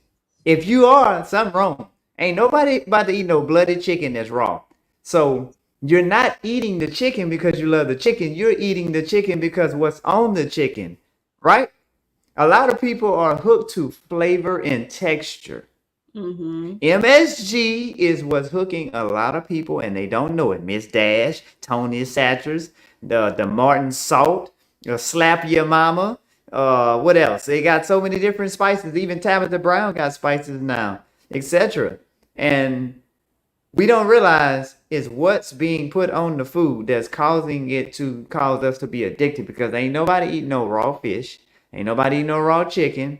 If you are, something wrong. Ain't nobody about to eat no blooded chicken that's raw. So you're not eating the chicken because you love the chicken. You're eating the chicken because what's on the chicken, right? A lot of people are hooked to flavor and texture. Mm-hmm. MSG is what's hooking a lot of people, and they don't know it. Miss Dash, Tony Satchers, the Martin Salt, Slap Your Mama. What else? They got so many different spices. Even Tabitha Brown got spices now, etc. And we don't realize is what's being put on the food that's causing it to cause us to be addicted. Because ain't nobody eating no raw fish, ain't nobody eating no raw chicken.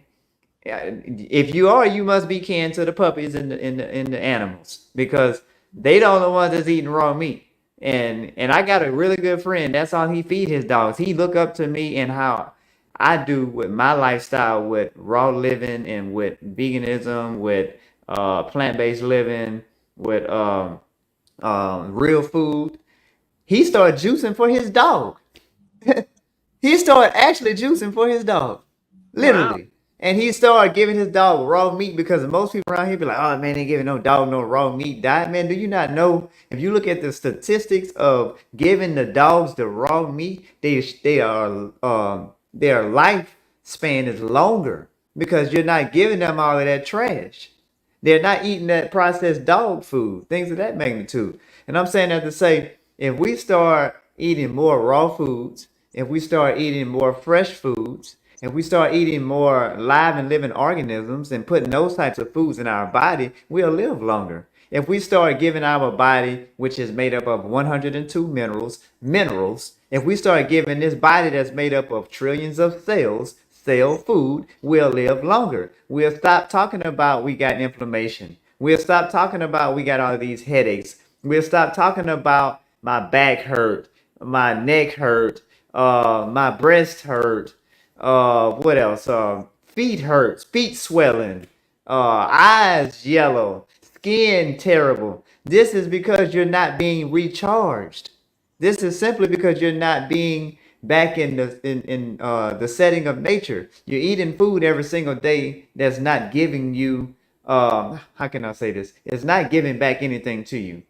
If you are, you must be canned to the puppies and the animals because they don't the ones that's eating raw meat. And I got a really good friend. That's all he feed his dogs. He look up to me and how I do with my lifestyle with raw living and with veganism, with plant-based living, with real food. He started juicing for his dog. He started actually juicing for his dog, Wow. literally. And he started giving his dog raw meat because most people around here be like, "Oh man, they giving no dog no raw meat diet." Man, do you not know? If you look at the statistics of giving the dogs the raw meat, their lifespan is longer because you're not giving them all of that trash. They're not eating that processed dog food, things of that magnitude. And I'm saying that to say, if we start eating more raw foods, if we start eating more fresh foods, if we start eating more live and living organisms and putting those types of foods in our body, we'll live longer. If we start giving our body, which is made up of 102 minerals, if we start giving this body that's made up of trillions of cells, cell food, we'll live longer. We'll stop talking about we got inflammation. We'll stop talking about we got all these headaches. We'll stop talking about my back hurt, my neck hurt, my breast hurt, what else? feet hurts, feet swelling, eyes yellow, skin terrible. This is because you're not being recharged. This is simply because you're not being back in the setting of nature. You're eating food every single day that's not giving you how can I say this? It's not giving back anything to you.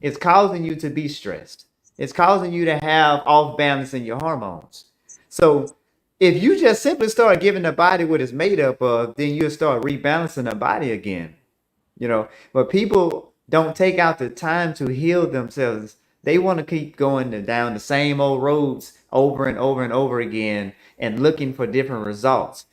It's causing you to be stressed. It's causing you to have off balance in your hormones. So if you just simply start giving the body what it's made up of, then you'll start rebalancing the body again. But people don't take out the time to heal themselves. They want to keep going down the same old roads over and over and over again and looking for different results.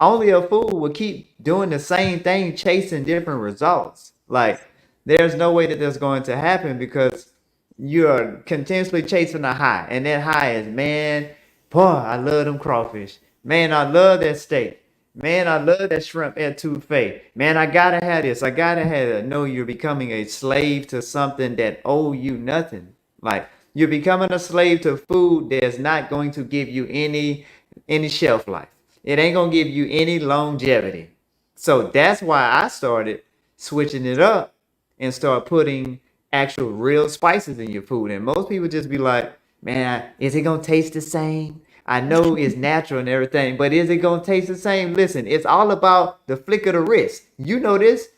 Only a fool would keep doing the same thing, chasing different results. Like, there's no way that that's going to happen because you're continuously chasing a high. And that high is, man, boy, I love them crawfish. Man, I love that steak. Man, I love that shrimp etouffee. Man, I gotta have this. I gotta have it. No, you're becoming a slave to something that owe you nothing. Like, you're becoming a slave to food that's not going to give you any shelf life. It ain't gonna give you any longevity. So that's why I started switching it up and start putting actual real spices in your food. And most people just be like, man, is it gonna taste the same? I know it's natural and everything, but is it gonna taste the same? Listen, it's all about the flick of the wrist. You know this.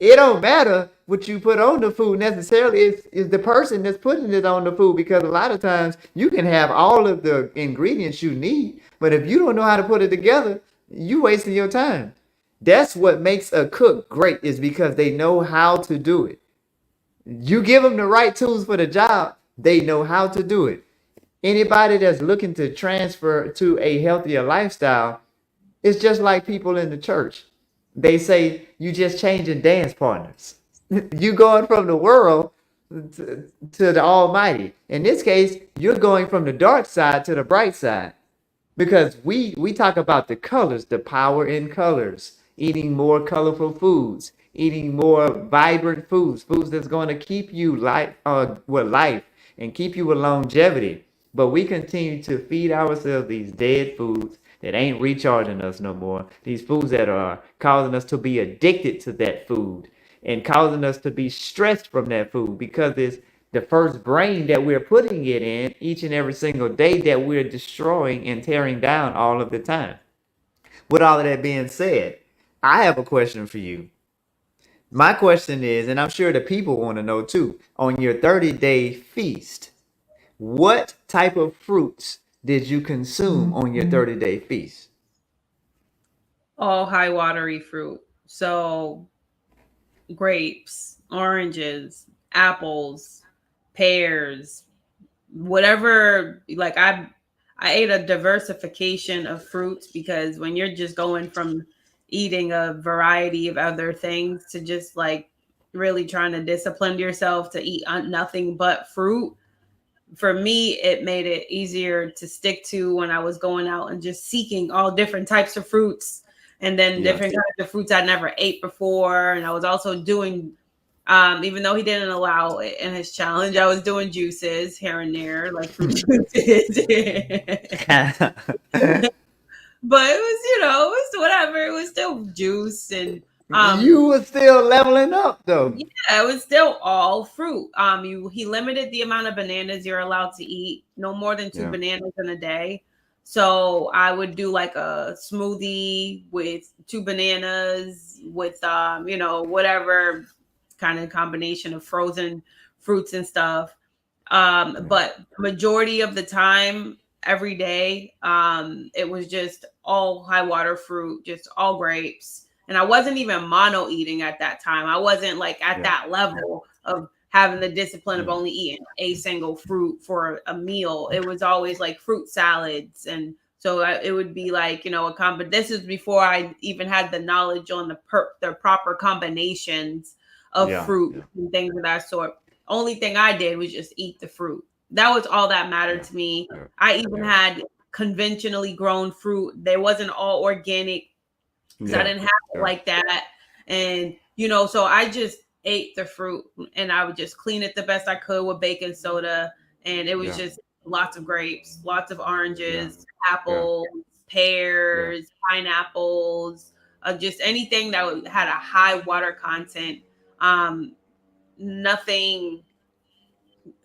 It don't matter what you put on the food necessarily. It's the person that's putting it on the food, because a lot of times you can have all of the ingredients you need, but if you don't know how to put it together, you wasting your time. That's what makes a cook great, is because they know how to do it. You give them the right tools for the job, they know how to do it. Anybody that's looking to transfer to a healthier lifestyle, it's just like people in the church. They say you just changing dance partners. You going from the world to the Almighty. In this case, you're going from the dark side to the bright side, because we talk about the colors, the power in colors, eating more colorful foods, eating more vibrant foods, foods that's going to keep you with life and keep you with longevity. But we continue to feed ourselves these dead foods that ain't recharging us no more. These foods that are causing us to be addicted to that food and causing us to be stressed from that food, because it's the first brain that we're putting it in each and every single day that we're destroying and tearing down all of the time. With all of that being said, I have a question for you. My question is, and I'm sure the people want to know too, on your 30-day feast, what type of fruits did you consume on your 30-day feast? All high watery fruit. So grapes, oranges, apples, pears, whatever. Like I ate a diversification of fruits, because when you're just going from eating a variety of other things to just like really trying to discipline yourself to eat nothing but fruit, for me it made it easier to stick to when I was going out and just seeking all different types of fruits, and then Yeah. different types of fruits I never ate before. And I was also doing, even though he didn't allow it in his challenge, I was doing juices here and there, like fruit juices. But it was, it was whatever. It was still juice, and You were still leveling up though. yeah, it was still all fruit. He limited the amount of bananas you're allowed to eat, no more than two Yeah. bananas in a day. So I would do like a smoothie with two bananas with whatever kind of combination of frozen fruits and stuff. But majority of the time, every day, it was just all high water fruit, just all grapes. And I wasn't even mono eating at that time. I wasn't like at Yeah. that level of having the discipline of Yeah. only eating a single fruit for a meal. It was always like fruit salads. And so it would be like, but this is before I even had the knowledge on the proper combinations of Yeah. fruit Yeah. and things of that sort. Only thing I did was just eat the fruit. That was all that mattered to me. Yeah. I even Yeah. had conventionally grown fruit. They wasn't all organic, because I Yeah. didn't have it Yeah. like that. And, so I just ate the fruit, and I would just clean it the best I could with baking soda. And it was Yeah. just lots of grapes, lots of Yeah. oranges, Yeah. apples. Yeah. pears, pineapples, just anything that had a high water content. Um, Nothing,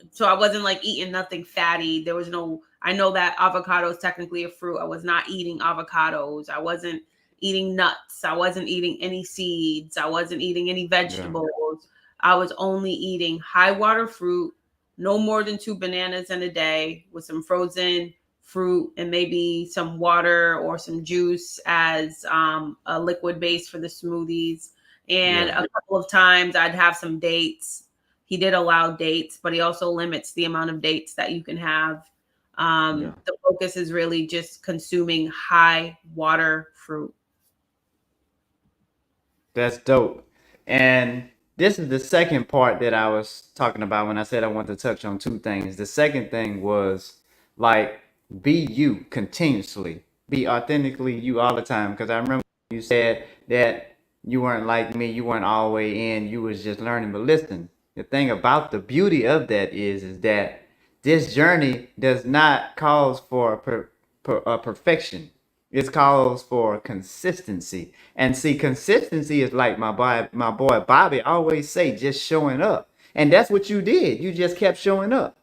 so I wasn't like eating nothing fatty. There was no, I know that avocado is technically a fruit. I was not eating avocados. I wasn't eating nuts. I wasn't eating any seeds. I wasn't eating any Yeah. vegetables. I was only eating high water fruit, no more than 2 bananas in a day with some frozen fruit and maybe some water or some juice as a liquid base for the smoothies. And Yeah. a couple of times I'd have some dates. He did allow dates, but he also limits the amount of dates that you can have. Yeah. The focus is really just consuming high water fruit. That's dope. And this is the second part that I was talking about when I said I want to touch on two things. The second thing was like be you continuously, be authentically you all the time. Because I remember you said that you weren't like me, you weren't all the way in, you was just learning. But listen, the thing about the beauty of that is that this journey does not cause for perfection. It calls for consistency. And see, consistency is like my boy Bobby always say, just showing up. And that's what you did. You just kept showing up.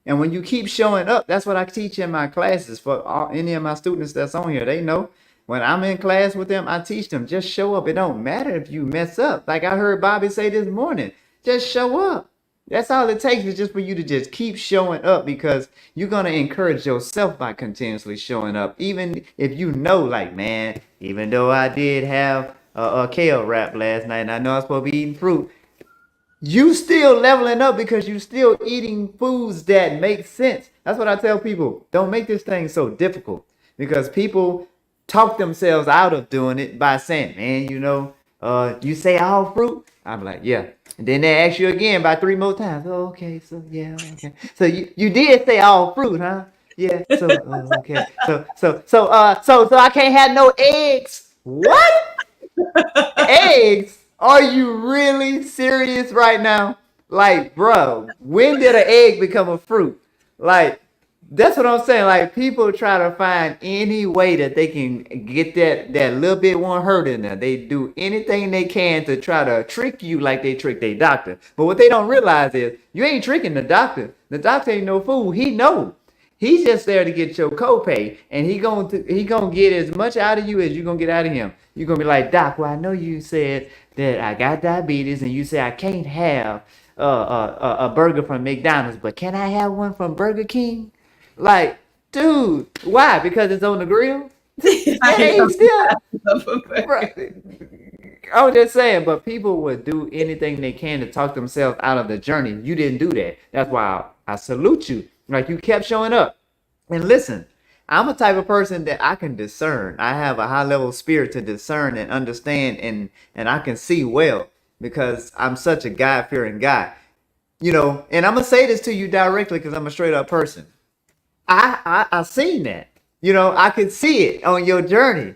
And when you keep showing up, that's what I teach in my classes for any of my students that's on here. They know when I'm in class with them, I teach them just show up. It don't matter if you mess up. Like I heard Bobby say this morning, just show up. That's all it takes is just for you to just keep showing up because you're going to encourage yourself by continuously showing up. Even if you know, like, man, even though I did have a kale wrap last night and I know I was supposed to be eating fruit, you still leveling up because you still eating foods that make sense. That's what I tell people. Don't make this thing so difficult because people talk themselves out of doing it by saying, man, you say all fruit. I'm like, yeah. And then they ask you again by 3 more times. Oh, okay, so yeah, okay. So you did say all fruit, huh? Yeah. So okay. So I can't have no eggs. What? Eggs? Are you really serious right now? Like, bro, when did an egg become a fruit? Like, that's what I'm saying. Like, people try to find any way that they can get that little bit one hurt in there. They do anything they can to try to trick you like they trick their doctor. But what they don't realize is you ain't tricking the doctor. The doctor ain't no fool. He know. He's just there to get your copay, and he gonna get as much out of you as you gonna get out of him. You're gonna be like, Doc, well, I know you said that I got diabetes, and you say I can't have a burger from McDonald's, but can I have one from Burger King? Like, dude, why? Because it's on the grill? I Hey, still, love a burger. right. I was just saying, but people would do anything they can to talk themselves out of the journey. You didn't do that. That's why I salute you. Like you kept showing up. And listen, I'm a type of person that I can discern. I have a high level spirit to discern and understand, and I can see well because I'm such a God fearing guy. And I'm gonna say this to you directly because I'm a straight up person. I seen that. I could see it on your journey.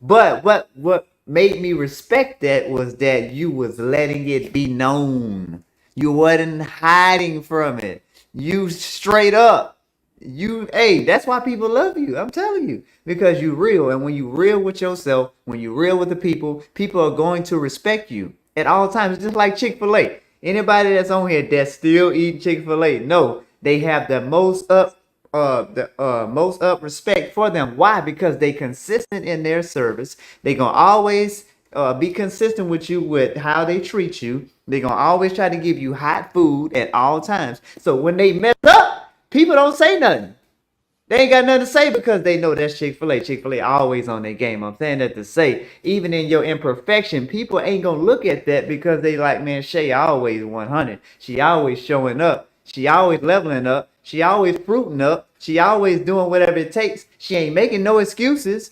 But what made me respect that was that you was letting it be known. You wasn't hiding from it. You straight up. Hey, that's why people love you. I'm telling you. Because you real. And when you real with yourself, when you real with the people are going to respect you at all times. Just like Chick-fil-A. Anybody that's on here that's still eating Chick-fil-A, no, they have the most up respect for them. Why? Because they consistent in their service. They gonna always be consistent with you with how they treat you. They gonna always try to give you hot food at all times. So when they mess up, people don't say nothing. They ain't got nothing to say because they know that's Chick-fil-A. Chick-fil-A always on their game. I'm saying that to say, even in your imperfection, people ain't gonna look at that because they like, man, Shay always 100. She always showing up. She always leveling up. She always fruiting up. She always doing whatever it takes. She ain't making no excuses.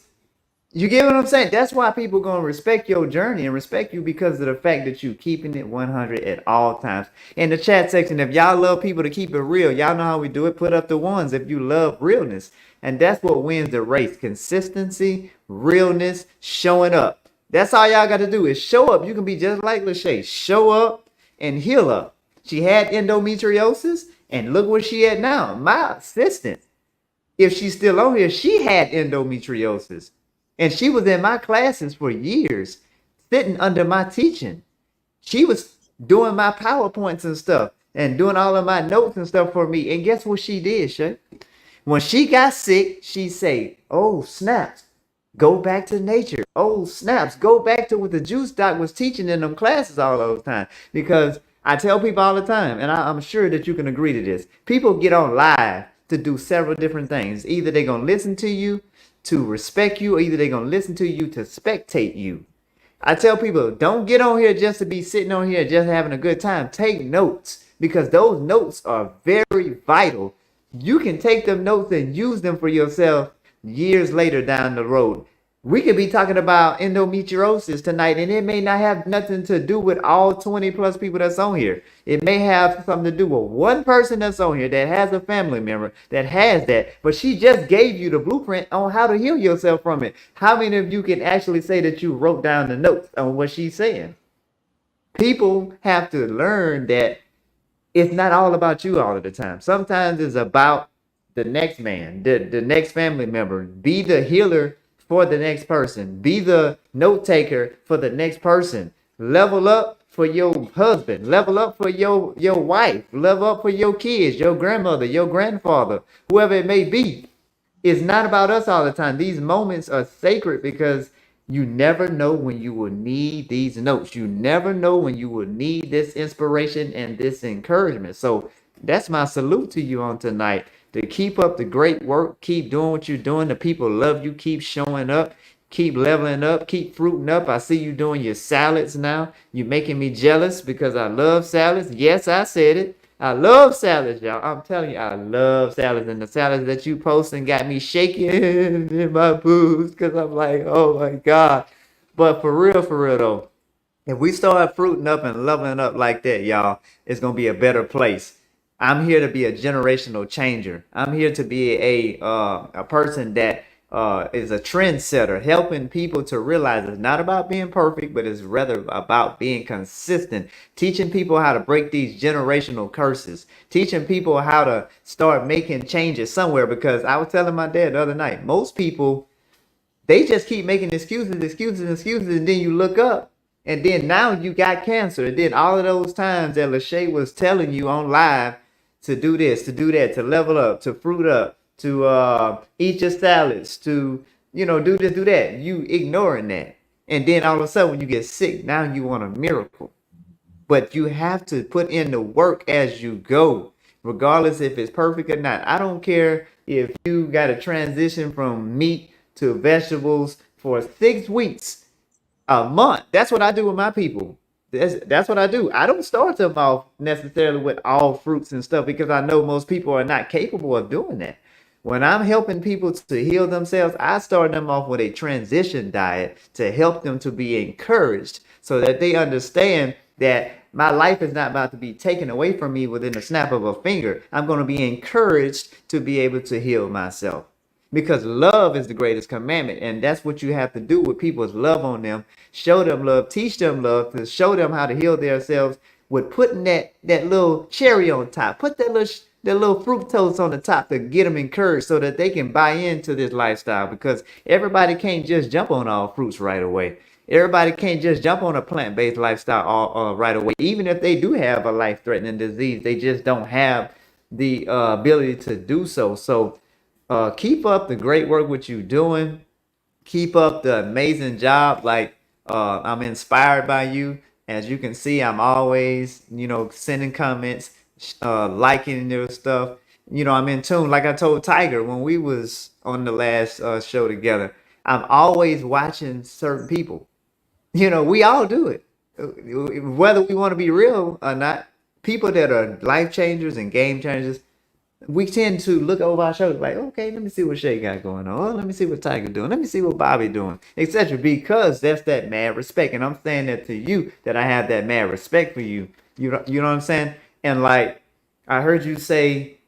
You get what I'm saying? That's why people gonna respect your journey and respect you because of the fact that you keeping it 100 at all times. In the chat section, if y'all love people to keep it real, y'all know how we do it. Put up the ones if you love realness, and that's what wins the race: consistency, realness, showing up. That's all y'all got to do is show up. You can be just like Lachey. Show up and heal up. She had endometriosis, and look where she at now. My assistant. if she's still on here, she had endometriosis. And she was in my classes for years, sitting under my teaching. She was doing my PowerPoints and stuff and doing all of my notes and stuff for me. And guess what she did, Shay? When she got sick, she say, "Oh, snaps, go back to nature. Oh, snaps, go back to what the juice doc was teaching in them classes all those time." Because I tell people all the time, and I'm sure that you can agree to this. People get on live to do several different things. Either they're gonna listen to you to respect you, or either they're gonna listen to you to spectate you. I tell people, don't get on here just to be sitting on here just having a good time. Take notes, because those notes are very vital. You can take them notes and use them for yourself years later down the road. We could be talking about endometriosis tonight, and it may not have nothing to do with all 20 plus people that's on here. It may have something to do with one person that's on here that has a family member that has that, but she just gave you the blueprint on how to heal yourself from it. How many of you can actually say that you wrote down the notes on what she's saying? People have to learn that it's not all about you all of the time. Sometimes it's about the next man, the next family member. Be the healer for the next person. Be the note taker for the next person. Level up for your husband. Level up for your wife. Level up for your kids, your grandmother, your grandfather, whoever it may be. It's not about us all the time. These moments are sacred because you never know when you will need these notes. You never know when you will need this inspiration and this encouragement. So that's my salute to you on tonight. To keep up the great work, keep doing what you're doing. The people love you. Keep showing up, keep leveling up, keep fruiting up. I see you doing your salads now. You're making me jealous because I love salads. Yes, I said it. I love salads, y'all. I'm telling you, I love salads. And the salads that you posting got me shaking in my boots because I'm like, oh my God. But for real though, if we start fruiting up and leveling up like that, y'all, it's gonna be a better place. I'm here to be a generational changer. I'm here to be a person that is a trendsetter, helping people to realize it's not about being perfect, but it's rather about being consistent, teaching people how to break these generational curses, teaching people how to start making changes somewhere. Because I was telling my dad the other night, most people, they just keep making excuses, and then you look up, and then now you got cancer. And then all of those times that Lachey was telling you on live to do this, to do that, to level up, to fruit up, to eat your salads, to do this, do that. You ignoring that, and then all of a sudden when you get sick, now you want a miracle. But you have to put in the work as you go, regardless if it's perfect or not. I don't care if you got to transition from meat to vegetables for 6 weeks, a month. That's what I do with my people. That's what I do. I don't start them off necessarily with all fruits and stuff because I know most people are not capable of doing that. When I'm helping people to heal themselves, I start them off with a transition diet to help them to be encouraged so that they understand that my life is not about to be taken away from me within a snap of a finger. I'm going to be encouraged to be able to heal myself. Because love is the greatest commandment, and that's what you have to do with people is love on them, show them love, teach them love, to show them how to heal themselves with putting that little cherry on top, put that little fructose on the top to get them encouraged so that they can buy into this lifestyle. Because everybody can't just jump on all fruits right away. Everybody can't just jump on a plant-based lifestyle right away. Even if they do have a life-threatening disease, they just don't have the ability to do so. So keep up the great work what you're doing. Keep up the amazing job. Like I'm inspired by you. As you can see, I'm always, sending comments, liking your stuff. I'm in tune. Like I told Tiger when we was on the last show together, I'm always watching certain people. We all do it, whether we want to be real or not. People that are life changers and game changers, we tend to look over our shoulders like, okay, let me see what Shay got going on. Oh, let me see what Tiger doing. Let me see what Bobby doing, etc. Because that's that mad respect. And I'm saying that to you, that I have that mad respect for you. You know what I'm saying? And like I heard you say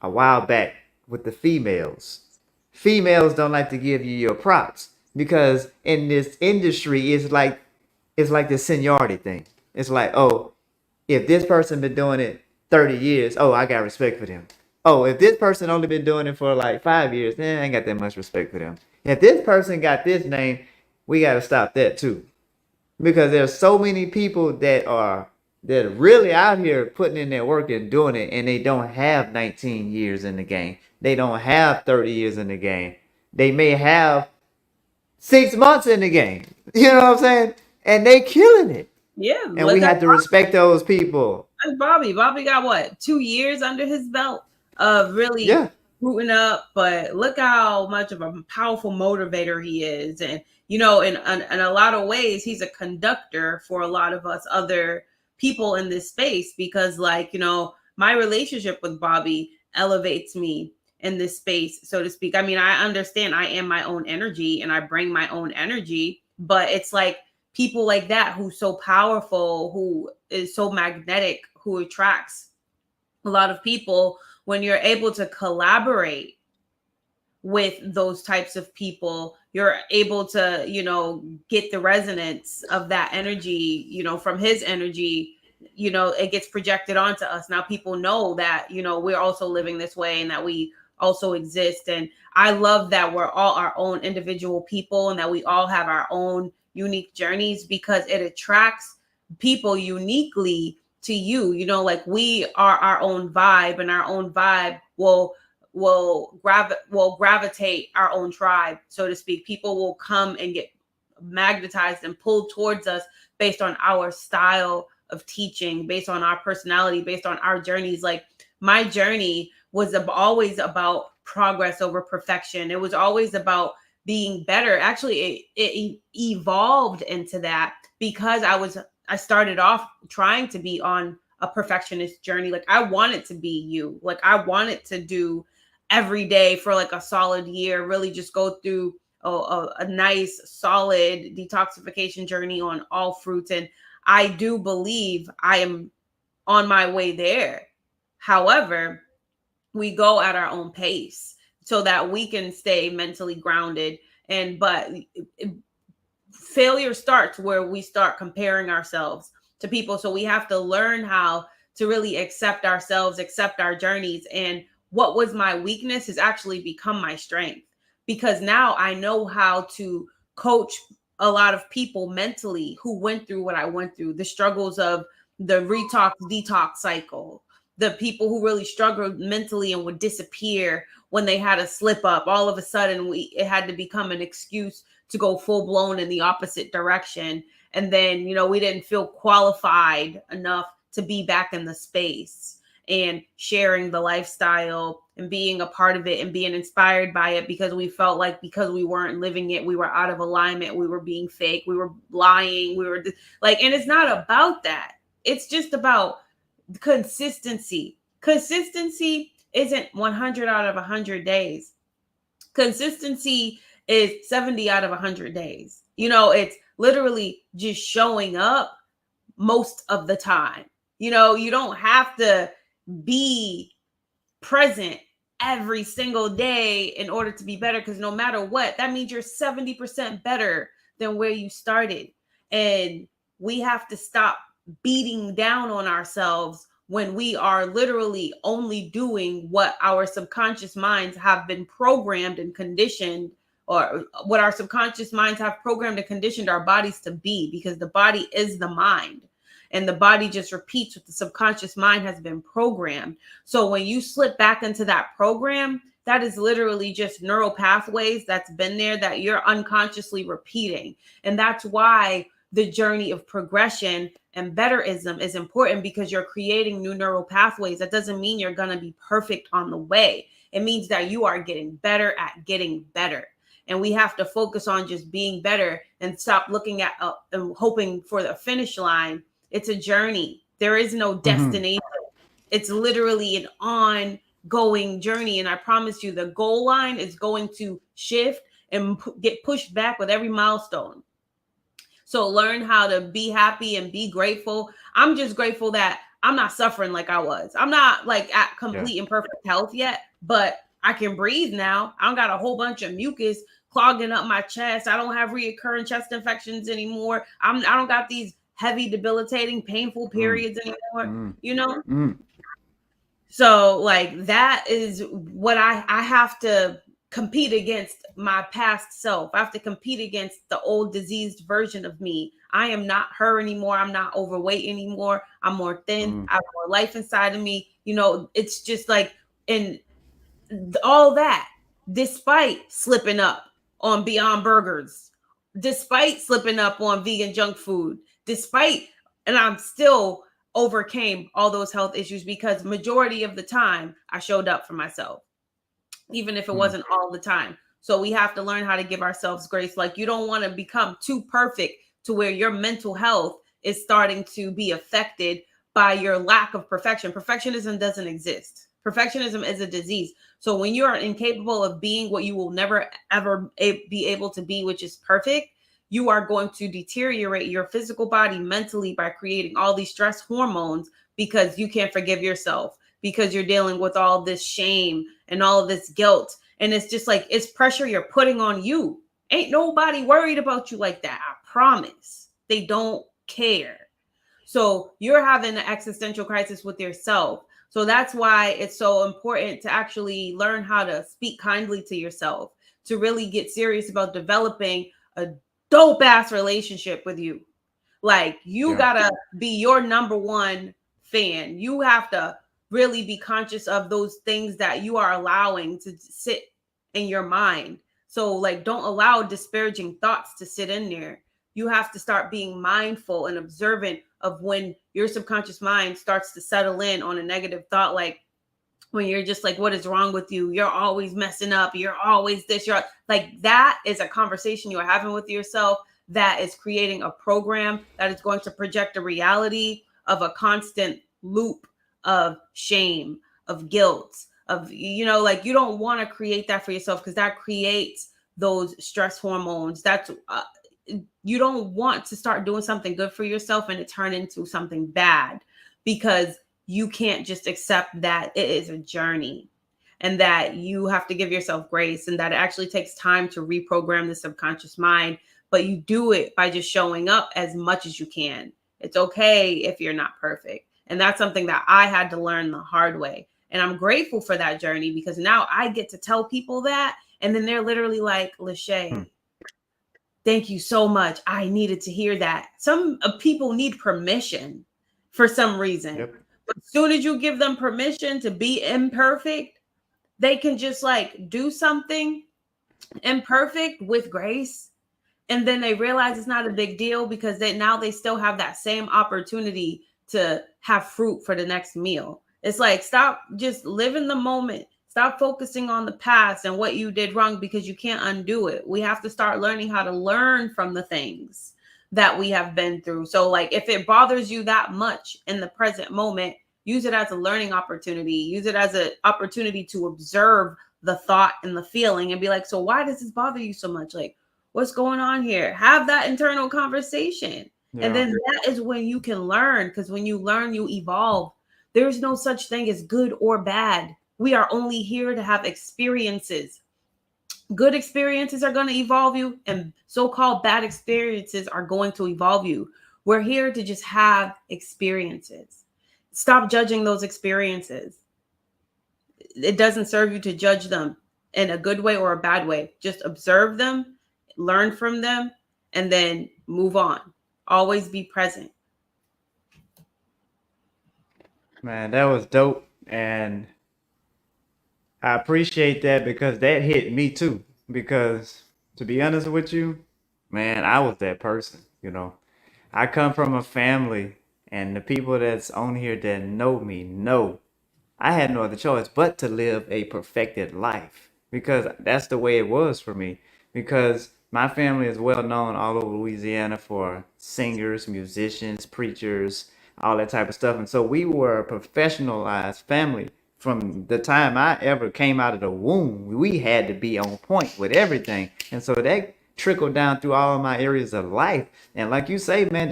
a while back with the females. Females don't like to give you your props because in this industry it's like the seniority thing. It's like, oh, if this person been doing it 30 years, oh, I got respect for them. oh, if this person only been doing it for like 5 years, then I ain't got that much respect for them. If this person got this name, we got to stop that too, because there's so many people that are really out here putting in their work and doing it, and they don't have 19 years in the game. They don't have 30 years in the game. They may have 6 months in the game. You know what I'm saying? And they killing it. Yeah, And we look at have to respect those people. Bobby. Bobby got what, 2 years under his belt of really Yeah. rooting up, but look how much of a powerful motivator he is. And in a lot of ways, he's a conductor for a lot of us other people in this space, because my relationship with Bobby elevates me in this space, so to speak. I mean, I understand I am my own energy and I bring my own energy, but it's like people like that who's so powerful, who is so magnetic, who attracts a lot of people. When you're able to collaborate with those types of people, you're able to get the resonance of that energy, from his energy. It gets projected onto us. Now people know that we're also living this way and that we also exist. And I love that we're all our own individual people and that we all have our own unique journeys, because it attracts people uniquely to you. Like, we are our own vibe, and our own vibe will gravitate our own tribe, so to speak. People will come and get magnetized and pulled towards us based on our style of teaching, based on our personality, based on our journeys. Like, my journey was always about progress over perfection. It was always about being better. Actually, it evolved into that, because I started off trying to be on a perfectionist journey. Like, I wanted to be you. Like, I wanted to do every day for like a solid year, really just go through a nice solid detoxification journey on all fruits. And I do believe I am on my way there. However, we go at our own pace so that we can stay mentally grounded. But failure starts where we start comparing ourselves to people. So we have to learn how to really accept ourselves, accept our journeys. And what was my weakness has actually become my strength, because now I know how to coach a lot of people mentally who went through what I went through, the struggles of the detox cycle, the people who really struggled mentally and would disappear when they had a slip up. All of a sudden, it had to become an excuse to go full blown in the opposite direction. And then, we didn't feel qualified enough to be back in the space and sharing the lifestyle and being a part of it and being inspired by it, because we felt like, because we weren't living it, we were out of alignment, we were being fake, we were lying, we were like, and it's not about that. It's just about consistency. Consistency isn't 100 out of 100 days. Consistency is 70 out of 100 days. It's literally just showing up most of the time. You don't have to be present every single day in order to be better, because no matter what, that means you're 70% better than where you started. And we have to stop beating down on ourselves when we are literally only doing what our subconscious minds have been programmed and conditioned, or what our subconscious minds have programmed and conditioned our bodies to be, because the body is the mind. And the body just repeats what the subconscious mind has been programmed. So when you slip back into that program, that is literally just neural pathways that's been there that you're unconsciously repeating. And that's why the journey of progression and betterism is important, because you're creating new neural pathways. That doesn't mean you're going to be perfect on the way. It means that you are getting better at getting better. And we have to focus on just being better and stop looking at and hoping for the finish line. It's a journey. There is no destination. It's literally an ongoing journey. And I promise you, the goal line is going to shift and get pushed back with every milestone. So learn how to be happy and be grateful. I'm just grateful that I'm not suffering like I was. I'm not like at complete and perfect health yet, but I can breathe now. I don't got a whole bunch of mucus clogging up my chest. I don't have reoccurring chest infections anymore. I don't got these heavy, debilitating, painful periods anymore. So like that is what I have to compete against my past self. I have to compete against the old diseased version of me. I am not her anymore. I'm not overweight anymore. I'm more thin. Mm, I have more life inside of me. It's just like, and all that despite slipping up on Beyond Burgers, despite slipping up on vegan junk food, despite, and I'm still overcame all those health issues because majority of the time I showed up for myself, even if it mm, wasn't all the time. So we have to learn how to give ourselves grace. Like, you don't want to become too perfect to where your mental health is starting to be affected by your lack of perfection. Perfectionism doesn't exist. Perfectionism is a disease. So when you are incapable of being what you will never ever be able to be, which is perfect, you are going to deteriorate your physical body mentally by creating all these stress hormones because you can't forgive yourself, because you're dealing with all this shame and all of this guilt. And it's just like, it's pressure you're putting on you. Ain't nobody worried about you like that. I promise. They don't care. So you're having an existential crisis with yourself. So that's why it's so important to actually learn how to speak kindly to yourself, to really get serious about developing a dope ass relationship with you. Like, you yeah. gotta be your number one fan. You have to really be conscious of those things that you are allowing to sit in your mind. So, like, don't allow disparaging thoughts to sit in there. You have to start being mindful and observant of when your subconscious mind starts to settle in on a negative thought, like when you're just like, what is wrong with you? You're always messing up. You're always this. You're like, that is a conversation you're having with yourself that is creating a program that is going to project a reality of a constant loop of shame, of guilt, of, like, you don't want to create that for yourself because that creates those stress hormones. You don't want to start doing something good for yourself and it turn into something bad, because you can't just accept that it is a journey and that you have to give yourself grace and that it actually takes time to reprogram the subconscious mind. But you do it by just showing up as much as you can. It's okay if you're not perfect. And that's something that I had to learn the hard way. And I'm grateful for that journey because now I get to tell people that. And then they're literally like, Mm, Lachey, thank you so much. I needed to hear that. Some people need permission for some reason. yep. But as soon as you give them permission to be imperfect, they can just like do something imperfect with grace. And then they realize it's not a big deal because they still have that same opportunity to have fruit for the next meal. It's like, stop just live in the moment. Stop focusing on the past and what you did wrong because you can't undo it. We have to start learning how to learn from the things that we have been through. So, like, if it bothers you that much in the present moment, use it as a learning opportunity. Use it as an opportunity to observe the thought and the feeling and be like, so why does this bother you so much? Like, what's going on here? Have that internal conversation. And Yeah. then that is when you can learn, because when you learn, you evolve. There's no such thing as good or bad. We are only here to have experiences. Good experiences are going to evolve you, and so-called bad experiences are going to evolve you. We're here to just have experiences. Stop judging those experiences. It doesn't serve you to judge them in a good way or a bad way. Just observe them, learn from them, and then move on. Always be present. Man, that was dope. And I appreciate that because that hit me too. Because to be honest with you, man, I was that person, you know. I come from a family, and the people that's on here that know me know I had no other choice but to live a perfected life because that's the way it was for me. Because my family is well known all over Louisiana for singers, musicians, preachers, all that type of stuff. And so we were a professionalized family. From the time I ever came out of the womb, we had to be on point with everything. And so that trickled down through all of my areas of life. And like you say, man,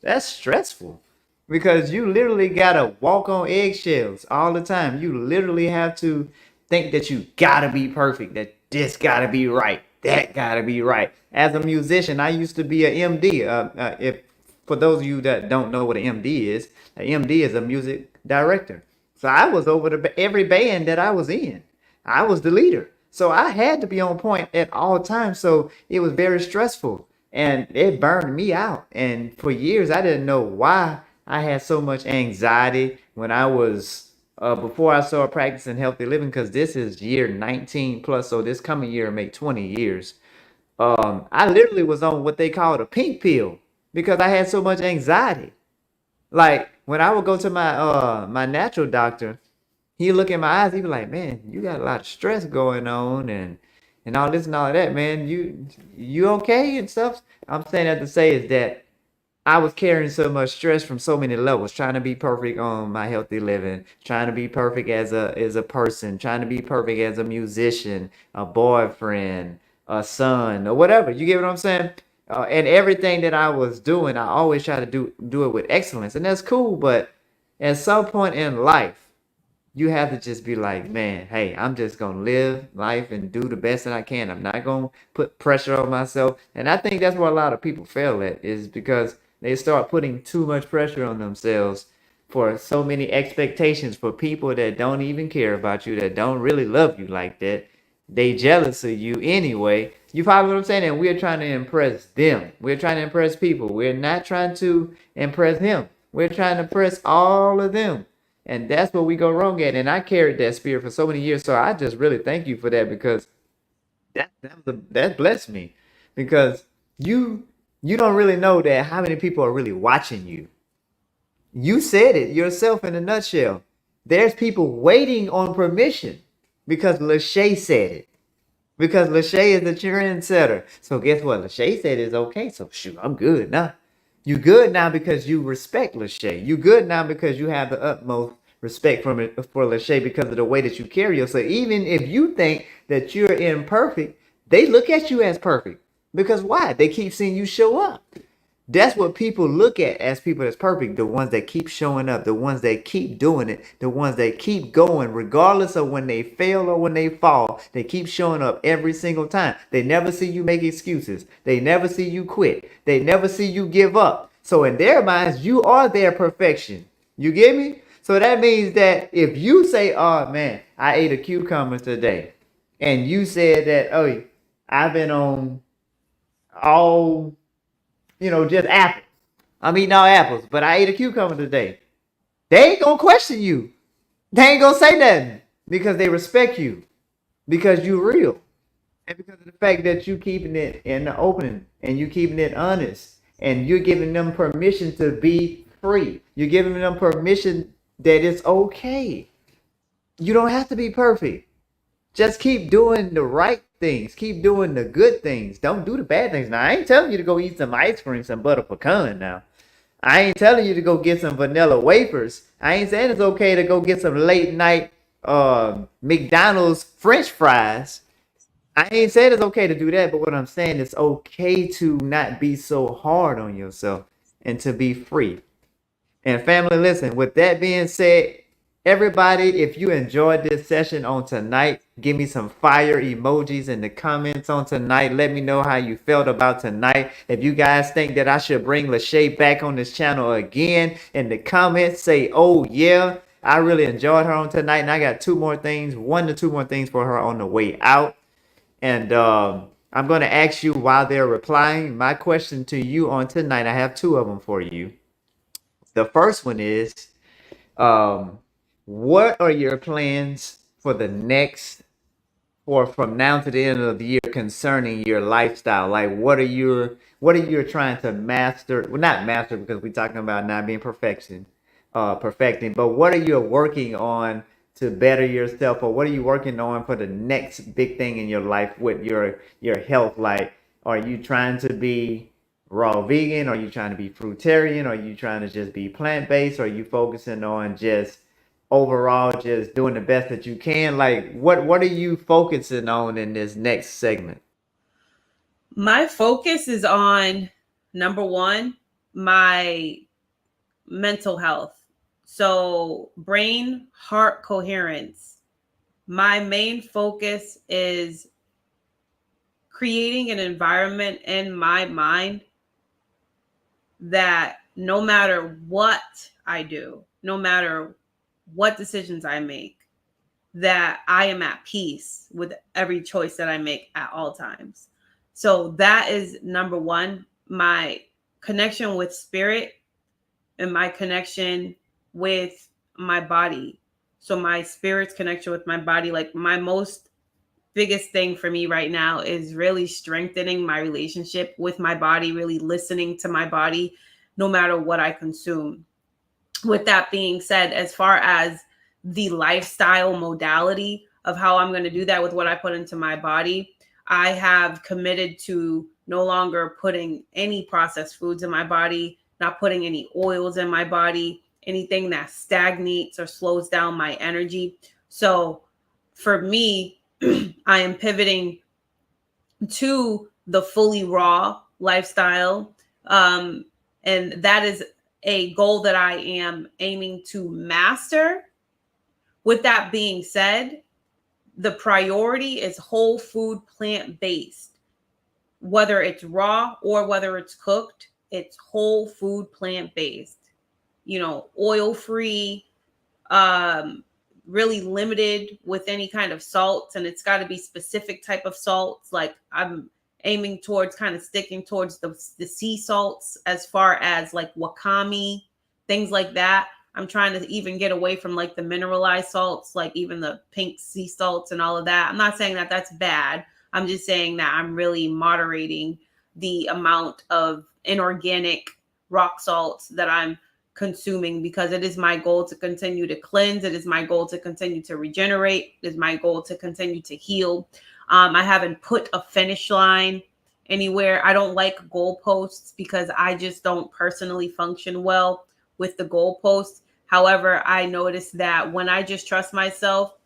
that's stressful because you literally gotta walk on eggshells all the time. You literally have to think that you gotta be perfect, that this gotta be right, that gotta be right. As a musician, I used to be a MD. If for those of you that don't know what an MD is a music director. So I was over every band that I was in. I was the leader. So I had to be on point at all times. So it was very stressful and it burned me out. And for years, I didn't know why I had so much anxiety when I was, before I started practicing healthy living, because this is year 19 plus. So this coming year, make 20 years. I literally was on what they called a pink pill because I had so much anxiety. Like when I would go to my natural doctor, he look in my eyes, he be like, "Man, you got a lot of stress going on and all this and all that, man. You okay and stuff?" I'm saying that to say is that I was carrying so much stress from so many levels, trying to be perfect on my healthy living, trying to be perfect as a person, trying to be perfect as a musician, a boyfriend, a son, or whatever. You get what I'm saying? And everything that I was doing, I always try to do it with excellence, and that's cool. But at some point in life, you have to just be like, man, hey, I'm just gonna live life and do the best that I can. I'm not gonna put pressure on myself. And I think that's where a lot of people fail at is because they start putting too much pressure on themselves for so many expectations for people that don't even care about you, that don't really love you like that. They jealous of you anyway. You follow what I'm saying? And we're trying to impress them. We're trying to impress people. We're not trying to impress him. We're trying to impress all of them. And that's what we go wrong at. And I carried that spirit for so many years. So I just really thank you for that because that blessed me. Because you you don't really know that how many people are really watching you. You said it yourself in a nutshell. There's people waiting on permission because Lachey said it. Because Lachey is the trendsetter. So guess what? Lachey said it's okay. So shoot, I'm good now. You good now because you respect Lachey. You good now because you have the utmost respect for Lachey because of the way that you carry yourself. Even if you think that you're imperfect, they look at you as perfect. Because why? They keep seeing you show up. That's what people look at as people that's perfect. The ones that keep showing up, the ones that keep doing it, the ones that keep going, regardless of when they fail or when they fall. They keep showing up every single time. They never see you make excuses. They never see you quit. They never see you give up. So in their minds, you are their perfection. You get me? So that means that if you say, "Oh man, I ate a cucumber today," and you said that, "Oh, I've been on all just apples. I'm eating all apples, but I ate a cucumber today." They ain't gonna question you. They ain't gonna say nothing because they respect you because you real and because of the fact that you keeping it in the opening and you keeping it honest and you're giving them permission to be free. You're giving them permission that it's okay. You don't have to be perfect. Just keep doing the right things. Keep doing the good things. Don't do the bad things. Now, I ain't telling you to go eat some ice cream, some butter pecan now. I ain't telling you to go get some vanilla wafers. I ain't saying it's okay to go get some late night McDonald's French fries. I ain't saying it's okay to do that, but what I'm saying is okay to not be so hard on yourself and to be free. And family, listen, with that being said, everybody, if you enjoyed this session on tonight, give me some fire emojis in the comments on tonight. Let me know how you felt about tonight. If you guys think that I should bring Lachey back on this channel again, in the comments, say, "Oh yeah, I really enjoyed her on tonight." And I got one to two more things for her on the way out. And I'm going to ask you while they're replying, my question to you on tonight, I have two of them for you. The first one is, um, what are your plans for the next, or from now to the end of the year concerning your lifestyle? Like, what are you trying to master? Well, not master because we're talking about not being perfecting. But what are you working on to better yourself, or what are you working on for the next big thing in your life with your health? Like, are you trying to be raw vegan? Are you trying to be fruitarian? Are you trying to just be plant based? Are you focusing on just overall just doing the best that you can? Like, what are you focusing on in this next segment? My focus is on number one, my mental health. So, brain heart coherence. My main focus is creating an environment in my mind that no matter what I do, no matter what decisions I make, that I am at peace with every choice that I make at all times. So that is number one, my connection with spirit and my connection with my body. So my spirit's connection with my body, like my most biggest thing for me right now is really strengthening my relationship with my body, really listening to my body no matter what I consume. With that being said, as far as the lifestyle modality of how I'm going to do that with what I put into my body, I have committed to no longer putting any processed foods in my body, not putting any oils in my body, anything that stagnates or slows down my energy. So for me, I am pivoting to the fully raw lifestyle. Um, and that is a goal that I am aiming to master. With that being said, the priority is whole food, plant based. Whether it's raw or whether it's cooked, it's whole food, plant based. Oil free, um, really limited with any kind of salts, and it's got to be specific type of salts. Like I'm aiming towards kind of sticking towards the sea salts, as far as like wakame, things like that. I'm trying to even get away from like the mineralized salts, like even the pink sea salts and all of that. I'm not saying that that's bad. I'm just saying that I'm really moderating the amount of inorganic rock salts that I'm consuming, because it is my goal to continue to cleanse. It is my goal to continue to regenerate. It is my goal to continue to heal. I haven't put a finish line anywhere. I don't like goalposts because I just don't personally function well with the goalposts. However, I noticed that when I just trust myself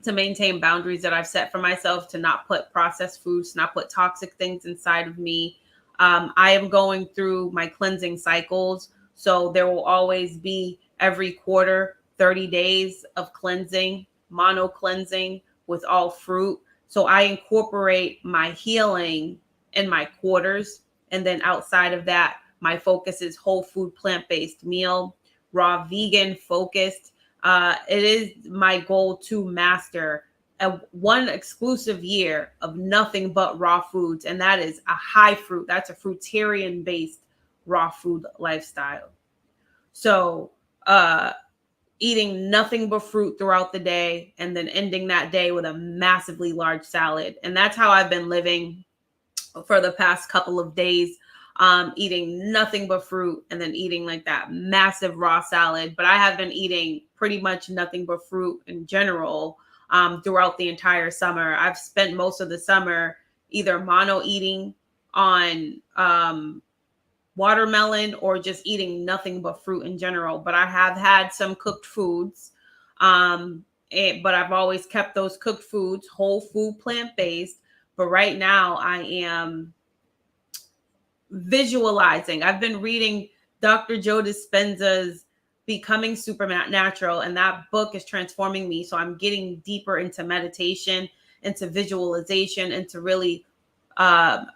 to maintain boundaries that I've set for myself, to not put processed foods, to not put toxic things inside of me. I am going through my cleansing cycles. So there will always be every quarter 30 days of cleansing, mono cleansing with all fruit. So I incorporate my healing in my quarters. And then outside of that, my focus is whole food, plant based meal, raw vegan focused. It is my goal to master one exclusive year of nothing but raw foods, and that is a high fruit. That's a fruitarian based raw food lifestyle. So, eating nothing but fruit throughout the day, and then ending that day with a massively large salad. And that's how I've been living for the past couple of days, eating nothing but fruit and then eating like that massive raw salad. But I have been eating pretty much nothing but fruit in general, throughout the entire summer. I've spent most of the summer either mono eating on watermelon or just eating nothing but fruit in general. But I have had some cooked foods. But I've always kept those cooked foods whole food, plant based. But right now I am visualizing. I've been reading Dr. Joe Dispenza's Becoming Supernatural, and that book is transforming me. So I'm getting deeper into meditation, into visualization, into really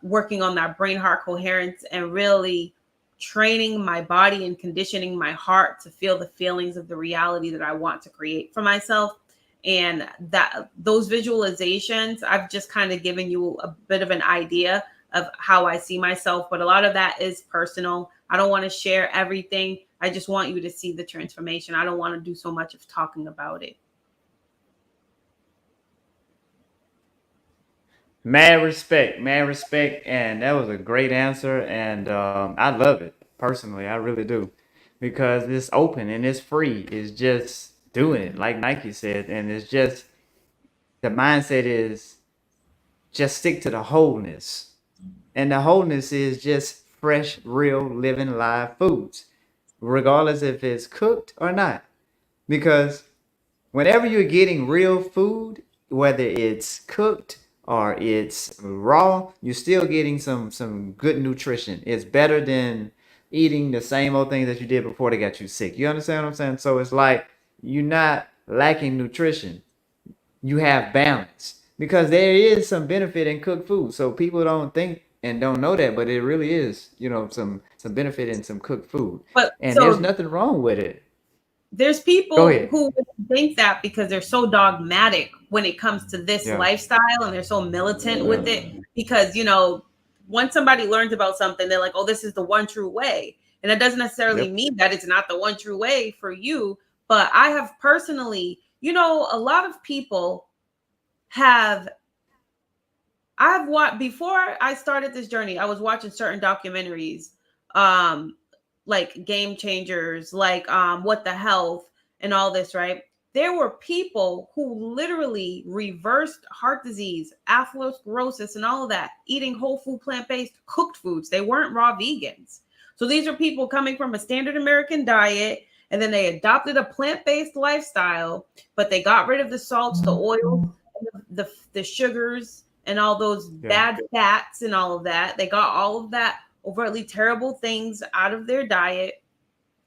working on that brain heart coherence, and really training my body and conditioning my heart to feel the feelings of the reality that I want to create for myself. And that those visualizations, I've just kind of given you a bit of an idea of how I see myself, but a lot of that is personal. I don't want to share everything. I just want you to see the transformation. I don't want to do so much of talking about it. Mad respect, and that was a great answer, and I love it personally. I really do, because it's open and it's free. It's just doing it, like Nike said, and it's just the mindset is just stick to the wholeness, and the wholeness is just fresh, real, living, live foods, regardless if it's cooked or not, because whenever you're getting real food, whether it's cooked or it's raw, you're still getting some good nutrition. It's better than eating the same old things that you did before they got you sick. You understand what I'm saying? So it's like you're not lacking nutrition. You have balance, because there is some benefit in cooked food. So people don't think and don't know that, but it really is, some benefit in some cooked food. But And there's so nothing wrong with it. There's Go people ahead. who think that because they're so dogmatic when it comes to this Yeah. lifestyle and they're so militant with it because, once somebody learns about something, they're like, oh, this is the one true way. And that doesn't necessarily Yep. mean that it's not the one true way for you. But I have personally, a lot of people have I've watched before I started this journey. I was watching certain documentaries, um, like Game Changers, like What the Health, and all this. Right? There were people who literally reversed heart disease, atherosclerosis, and all of that, eating whole food, plant based, cooked foods. They weren't raw vegans. So these are people coming from a standard American diet, and then they adopted a plant based lifestyle, but they got rid of the salts, the oils, the sugars, and all those Yeah. bad fats and all of that. They got all of that overtly terrible things out of their diet,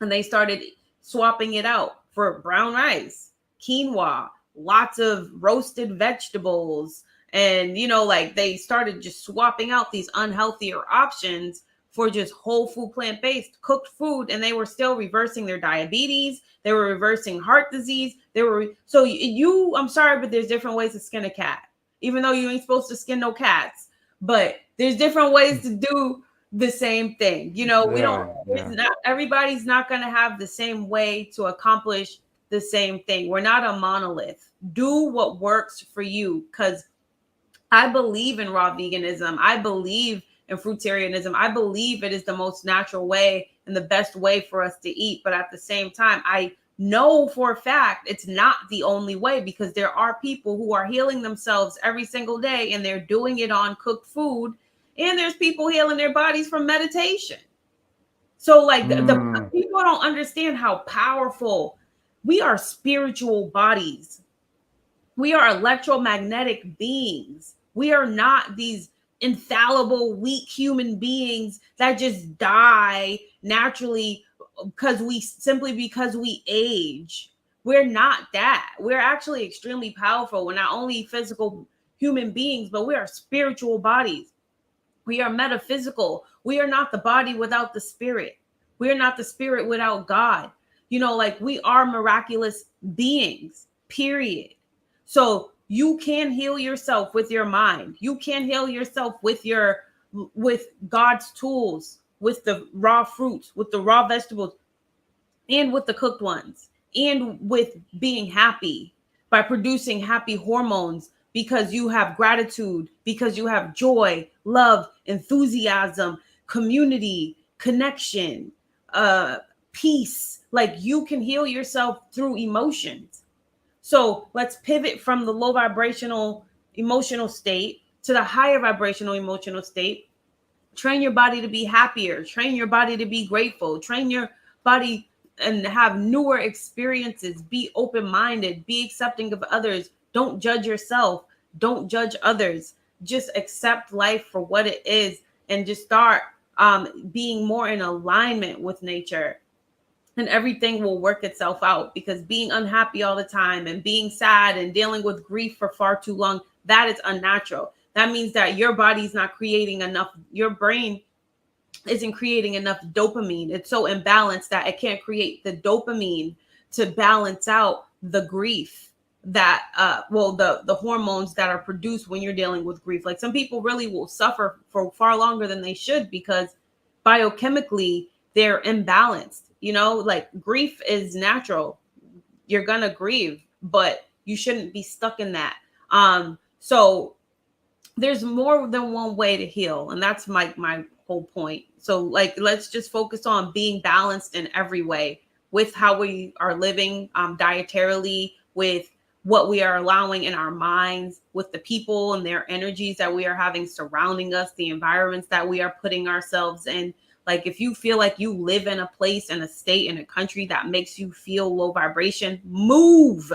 and they started swapping it out for brown rice, quinoa, lots of roasted vegetables. And, like they started just swapping out these unhealthier options for just whole food, plant based, cooked food. And they were still reversing their diabetes. They were reversing heart disease. So I'm sorry, but there's different ways to skin a cat, even though you ain't supposed to skin no cats. But there's different ways to do the same thing. We don't, Yeah. it's Yeah. not, everybody's not going to have the same way to accomplish the same thing. We're not a monolith. Do what works for you, because I believe in raw veganism. I believe in fruitarianism. I believe it is the most natural way and the best way for us to eat. But at the same time, I know for a fact it's not the only way, because there are people who are healing themselves every single day and they're doing it on cooked food. And there's people healing their bodies from meditation. So, like, the Mm. people don't understand how powerful we are. Spiritual bodies, we are electromagnetic beings. We are not these infallible, weak human beings that just die naturally because we age. We're not that. We're actually extremely powerful. We're not only physical human beings, but we are spiritual bodies. We are metaphysical. We are not the body without the spirit. We are not the spirit without God. Like, we are miraculous beings, period. So you can heal yourself with your mind. You can heal yourself with God's tools, with the raw fruits, with the raw vegetables, and with the cooked ones, and with being happy by producing happy hormones, because you have gratitude, because you have joy, love, enthusiasm, community, connection, uh peace. Like, you can heal yourself through emotions. So let's pivot from the low vibrational emotional state to the higher vibrational emotional state. Train your body to be happier, train your body to be grateful, train your body and have newer experiences. Be open-minded, be accepting of others, don't judge yourself, don't judge others. Just accept life for what it is, and just start being more in alignment with nature, and everything will work itself out. Because being unhappy all the time and being sad and dealing with grief for far too long, that is unnatural. That means that your body's not creating enough, your brain isn't creating enough dopamine. It's so imbalanced that it can't create the dopamine to balance out the grief that the hormones that are produced when you're dealing with grief. Like, some people really will suffer for far longer than they should, because biochemically they're imbalanced. Like, grief is natural. You're gonna grieve, but you shouldn't be stuck in that. So there's more than one way to heal, and that's my whole point. So, like, let's just focus on being balanced in every way, with how we are living, dietarily, with what we are allowing in our minds, with the people and their energies that we are having surrounding us, the environments that we are putting ourselves in. Like, if you feel like you live in a place, in a state, in a country that makes you feel low vibration, move.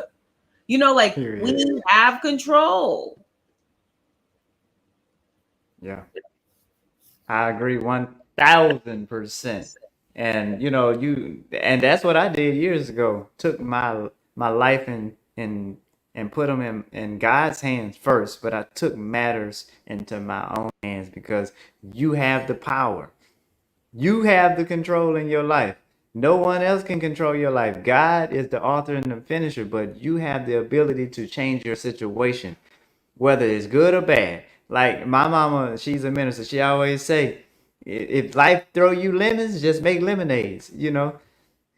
Like, Period. we have control. Yeah. I agree 1000%. And and that's what I did years ago. Took my life and put them in God's hands first, but I took matters into my own hands, because you have the power. You have the control in your life. No one else can control your life. God is the author and the finisher, but you have the ability to change your situation, whether it's good or bad. Like my mama, she's a minister. She always say, if life throw you lemons, just make lemonades, you know?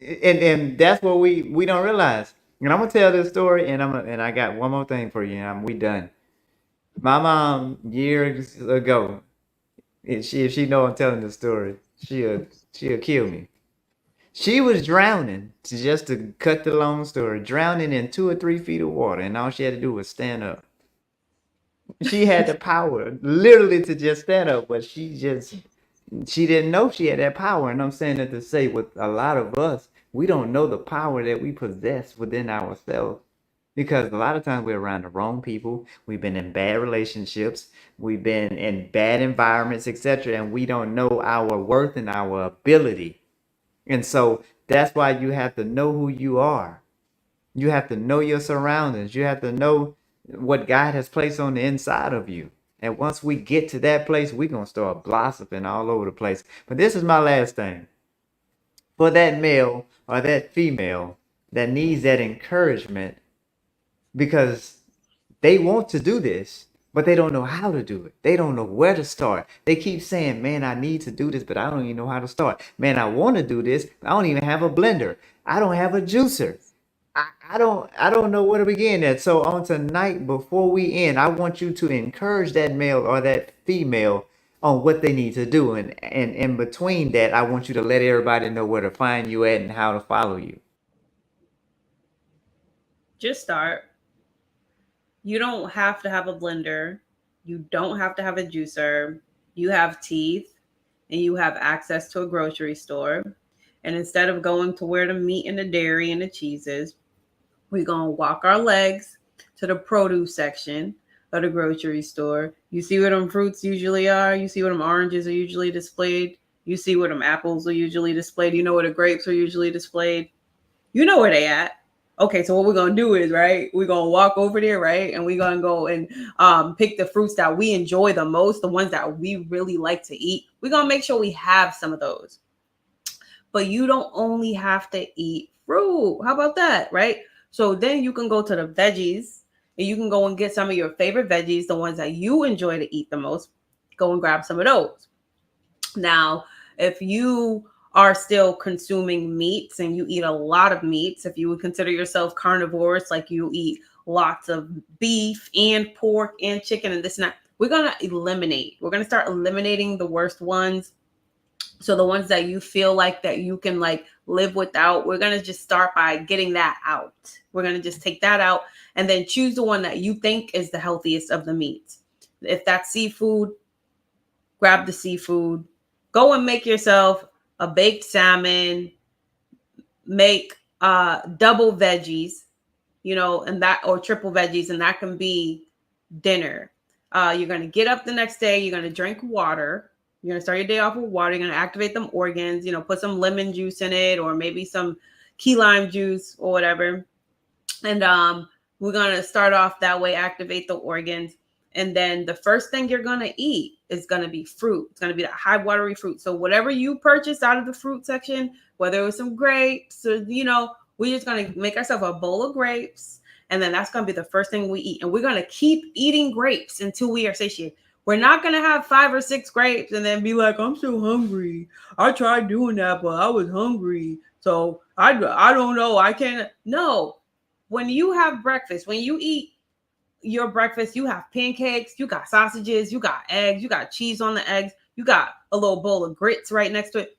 And that's what we don't realize. And I'm gonna tell this story, and I got one more thing for you, and we done. My mom years ago, if she know I'm telling the story, she'll kill me. She was drowning, just to cut the long story, drowning in 2 or 3 feet of water, and all she had to do was stand up. She had the power, literally, to just stand up, but she didn't know she had that power. And I'm saying that to say, with a lot of us, we don't know the power that we possess within ourselves. Because a lot of times we're around the wrong people, we've been in bad relationships, we've been in bad environments, etc., and we don't know our worth and our ability. And so that's why you have to know who you are. You have to know your surroundings. You have to know what God has placed on the inside of you. And once we get to that place, we're going to start blossoming all over the place. But this is my last thing. For that male or that female that needs that encouragement, because they want to do this, but they don't know how to do it. They don't know where to start. They keep saying, man, I need to do this, but I don't even know how to start. Man, I want to do this, but I don't even have a blender. I don't have a juicer. I don't know where to begin at. So on tonight, before we end, I want you to encourage that male or that female on what they need to do. And in between that, I want you to let everybody know where to find you at and how to follow you. Just start. You don't have to have a blender. You don't have to have a juicer. You have teeth and you have access to a grocery store. And instead of going to where the meat and the dairy and the cheeses, we're going to walk our legs to the produce section of the grocery store. You see where them fruits usually are. You see where them oranges are usually displayed. You see where them apples are usually displayed. You know where the grapes are usually displayed. You know where they at. Okay, so what we're gonna do is, right, we're gonna walk over there, right, and we're gonna go and pick the fruits that we enjoy the most, the ones that we really like to eat. We're gonna make sure we have some of those. But you don't only have to eat fruit. How about that, right? So then you can go to the veggies and you can go and get some of your favorite veggies, the ones that you enjoy to eat the most. Go and grab some of those. Now, if you are still consuming meats and you eat a lot of meats, if you would consider yourself carnivorous, like you eat lots of beef and pork and chicken and this and that, we're going to eliminate. We're going to start eliminating the worst ones. So the ones that you feel like that you can like live without, we're going to just start by getting that out. We're going to just take that out and then choose the one that you think is the healthiest of the meats. If that's seafood, grab the seafood. Go and make yourself a baked salmon, make double veggies, and that, or triple veggies, and that can be dinner. You're going to get up the next day, you're going to drink water. You're going to start your day off with water. You're going to activate them organs, put some lemon juice in it or maybe some key lime juice or whatever. And we're going to start off that way, activate the organs. And then the first thing you're going to eat is going to be fruit. It's going to be that high watery fruit. So whatever you purchased out of the fruit section, whether it was some grapes or, we're just going to make ourselves a bowl of grapes. And then that's going to be the first thing we eat. And we're going to keep eating grapes until we are satiated. We're not going to have 5 or 6 grapes and then be like, I'm so hungry. I tried doing that, but I was hungry. So I don't know. I can't. No. When you have breakfast, when you eat your breakfast, you have pancakes, you got sausages, you got eggs, you got cheese on the eggs, you got a little bowl of grits right next to it,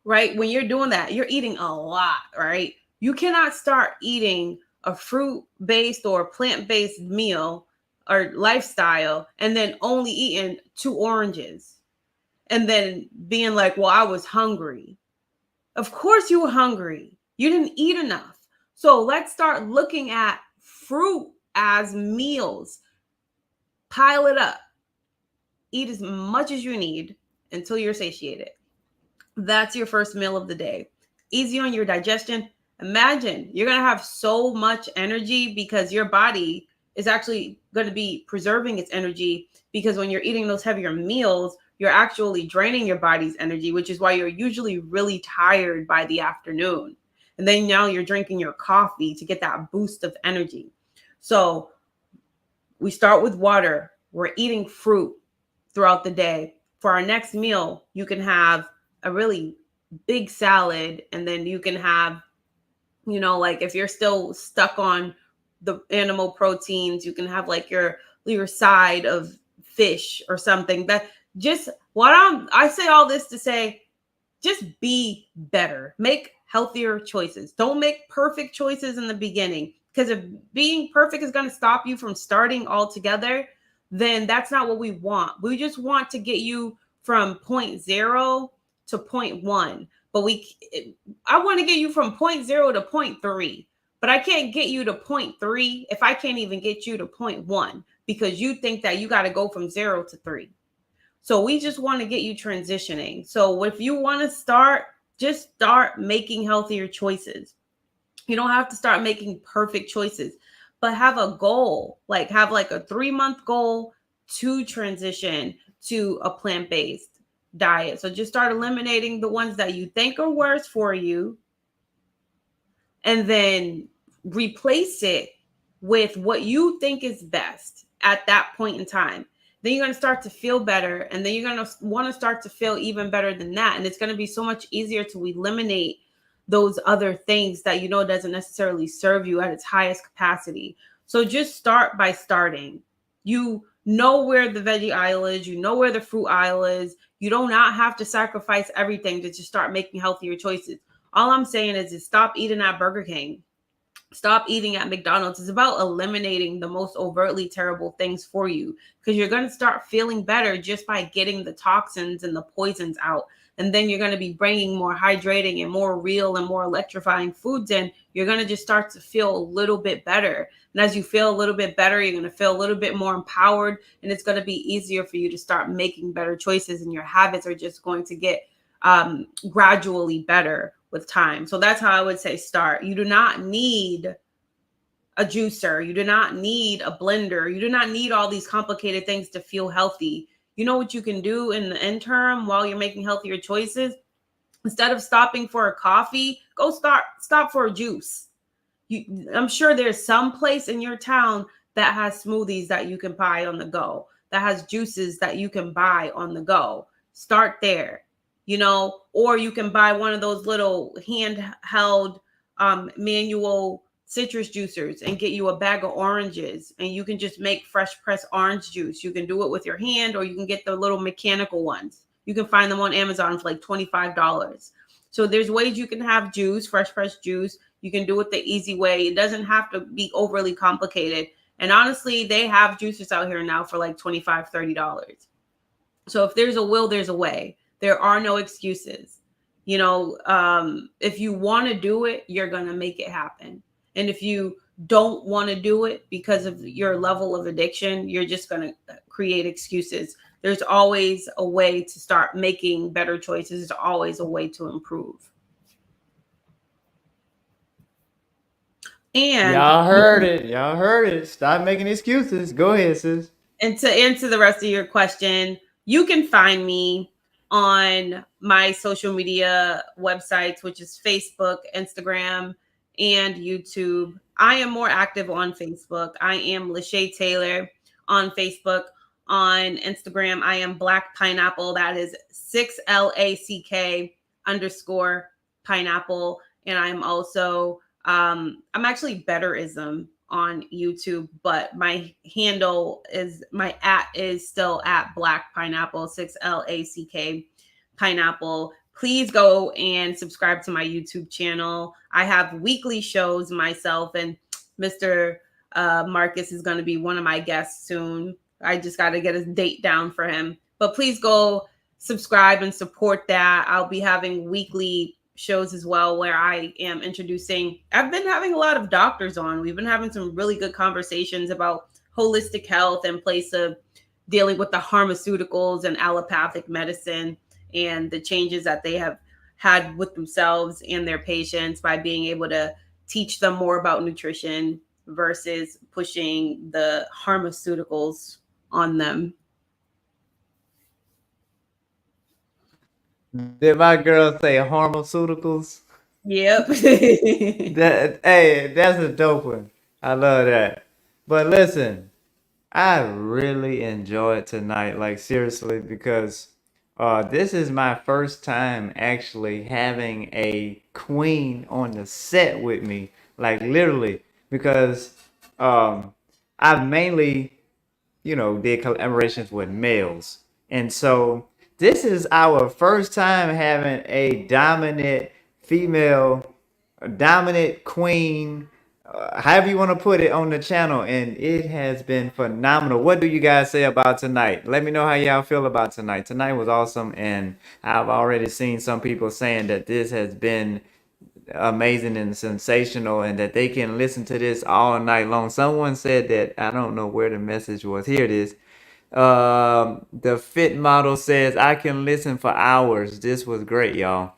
right? When you're doing that, you're eating a lot, right? You cannot start eating a fruit-based or plant-based meal or lifestyle and then only eating 2 oranges and then being like, well, I was hungry. Of course you were hungry. You didn't eat enough. So let's start looking at fruit as meals. Pile it up. Eat as much as you need until you're satiated. That's your first meal of the day. Easy on your digestion. Imagine you're going to have so much energy because your body is actually going to be preserving its energy, because when you're eating those heavier meals, you're actually draining your body's energy, which is why you're usually really tired by the afternoon. And then now you're drinking your coffee to get that boost of energy. So we start with water. We're eating fruit throughout the day. For our next meal, you can have a really big salad, and then you can have, like if you're still stuck on the animal proteins, you can have like your side of fish or something. That just I say all this to say, just be better. Make healthier choices. Don't make perfect choices in the beginning, because if being perfect is going to stop you from starting altogether, then that's not what we want. We just want to get you from point 0 to point 1. But I want to get you from point 0 to point 3. But I can't get you to point 3 if I can't even get you to point 1, because you think that you got to go from 0 to 3. So we just want to get you transitioning. So if you want to start, just start making healthier choices. You don't have to start making perfect choices, but have a goal, have like a 3-month goal to transition to a plant-based diet. So just start eliminating the ones that you think are worse for you, and then replace it with what you think is best at that point in time. Then you're going to start to feel better, and then you're going to want to start to feel even better than that. And it's going to be so much easier to eliminate those other things that doesn't necessarily serve you at its highest capacity. So just start by starting. You know where the veggie aisle is, you know where the fruit aisle is. You do not have to sacrifice everything to just start making healthier choices. All I'm saying is stop eating at Burger King. Stop eating at McDonald's. It's about eliminating the most overtly terrible things for you, because you're going to start feeling better just by getting the toxins and the poisons out. And then you're going to be bringing more hydrating and more real and more electrifying foods in. You're going to just start to feel a little bit better. And as you feel a little bit better, you're going to feel a little bit more empowered, and it's going to be easier for you to start making better choices, and your habits are just going to get gradually better with time. So that's how I would say start. You do not need a juicer. You do not need a blender. You do not need all these complicated things to feel healthy. You know what you can do in the interim while you're making healthier choices? Instead of stopping for a coffee, go stop for a juice. I'm sure there's some place in your town that has smoothies that you can buy on the go, that has juices that you can buy on the go. Start there, or you can buy one of those little handheld manual citrus juicers and get you a bag of oranges, and you can just make fresh pressed orange juice. You can do it with your hand, or you can get the little mechanical ones. You can find them on Amazon for like $25. So there's ways you can have juice, fresh pressed juice. You can do it the easy way. It doesn't have to be overly complicated. And honestly, they have juicers out here now for like $25, $30. So if there's a will, there's a way. There are no excuses. If you want to do it, you're going to make it happen. And if you don't want to do it because of your level of addiction, you're just going to create excuses. There's always a way to start making better choices. There's always a way to improve. And y'all heard it. Y'all heard it. Stop making excuses. Go ahead, sis. And to answer the rest of your question, you can find me on my social media websites, which is Facebook, Instagram, and YouTube. I am more active on Facebook. I am Lachey Taylor on Facebook. On Instagram, I am Black Pineapple. That is 6LACK _pineapple. And I'm also, I'm actually Betterism on YouTube, but my @ is still at Black Pineapple, 6LACK Pineapple. Please go and subscribe to my YouTube channel. I have weekly shows myself, and Mr. Marcus is going to be one of my guests soon. I just got to get a date down for him. But please go subscribe and support that. I'll be having weekly shows as well, where I am I've been having a lot of doctors on. We've been having some really good conversations about holistic health in place of dealing with the pharmaceuticals and allopathic medicine, and the changes that they have had with themselves and their patients by being able to teach them more about nutrition versus pushing the pharmaceuticals on them. Did my girl say pharmaceuticals? Yep. That hey, that's a dope one. I love that. But listen, I really enjoyed tonight, like seriously, because this is my first time actually having a queen on the set with me, like literally, because um, I've mainly did collaborations with males. And so this is our first time having a dominant female, a dominant queen, however you want to put it on the channel. And it has been phenomenal. What do you guys say about tonight? Let me know how y'all feel about tonight. Tonight was awesome. And I've already seen some people saying that this has been amazing and sensational and that they can listen to this all night long. Someone said that, I don't know where the message was. Here it is. The fit model says, I can listen for hours. This was great, y'all.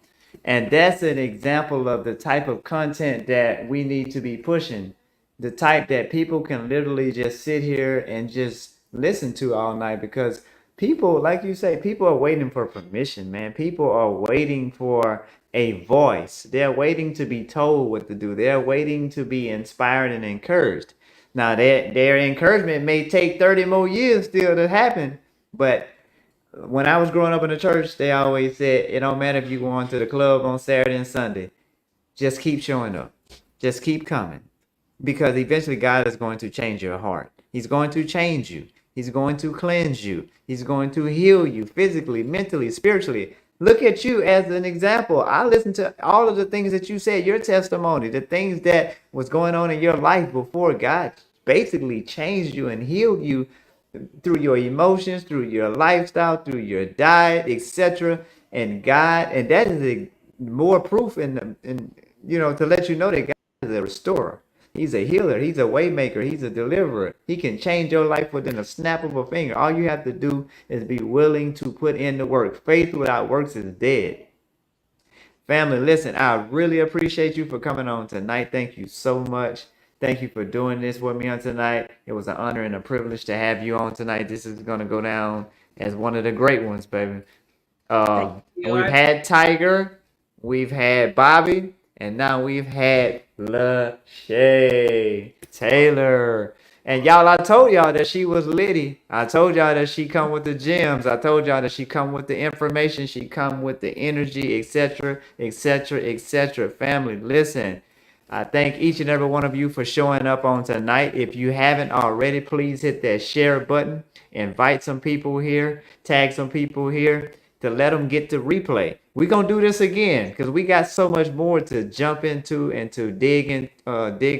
And that's an example of the type of content that we need to be pushing. The type that people can literally just sit here and just listen to all night, because people, like you say, people are waiting for permission, man. People are waiting for a voice. They're waiting to be told what to do. They're waiting to be inspired and encouraged. Now, their encouragement may take 30 more years still to happen, but when I was growing up in the church, they always said it don't matter if you go on to the club on Saturday and Sunday. Just keep showing up. Just keep coming. Because eventually God is going to change your heart. He's going to change you. He's going to cleanse you. He's going to heal you physically, mentally, spiritually. Look at you as an example. I listened to all of the things that you said, your testimony, the things that was going on in your life before God basically changed you and healed you through your emotions, through your lifestyle, through your diet, etc. And God, and that is more proof to let you know that God is a restorer. He's a healer. He's a waymaker. He's a deliverer. He can change your life within a snap of a finger. All you have to do is be willing to put in the work. Faith without works is dead. Family, listen, I really appreciate you for coming on tonight. Thank you so much. Thank you for doing this with me on tonight. It was an honor and a privilege to have you on tonight. This is going to go down as one of the great ones, baby. Thank And you. we've had Tiger, we've had Bobby, and now we've had Lachey Taylor. And y'all, I told y'all that she was litty. I told y'all that she come with the gems. I told y'all that she come with the information. She come with the energy, etc., etc., etc. Family, listen. I thank each and every one of you for showing up on tonight. If you haven't already, please hit that share button. Invite some people here. Tag some people here to let them get the replay. We're gonna do this again because we got so much more to jump into and to dig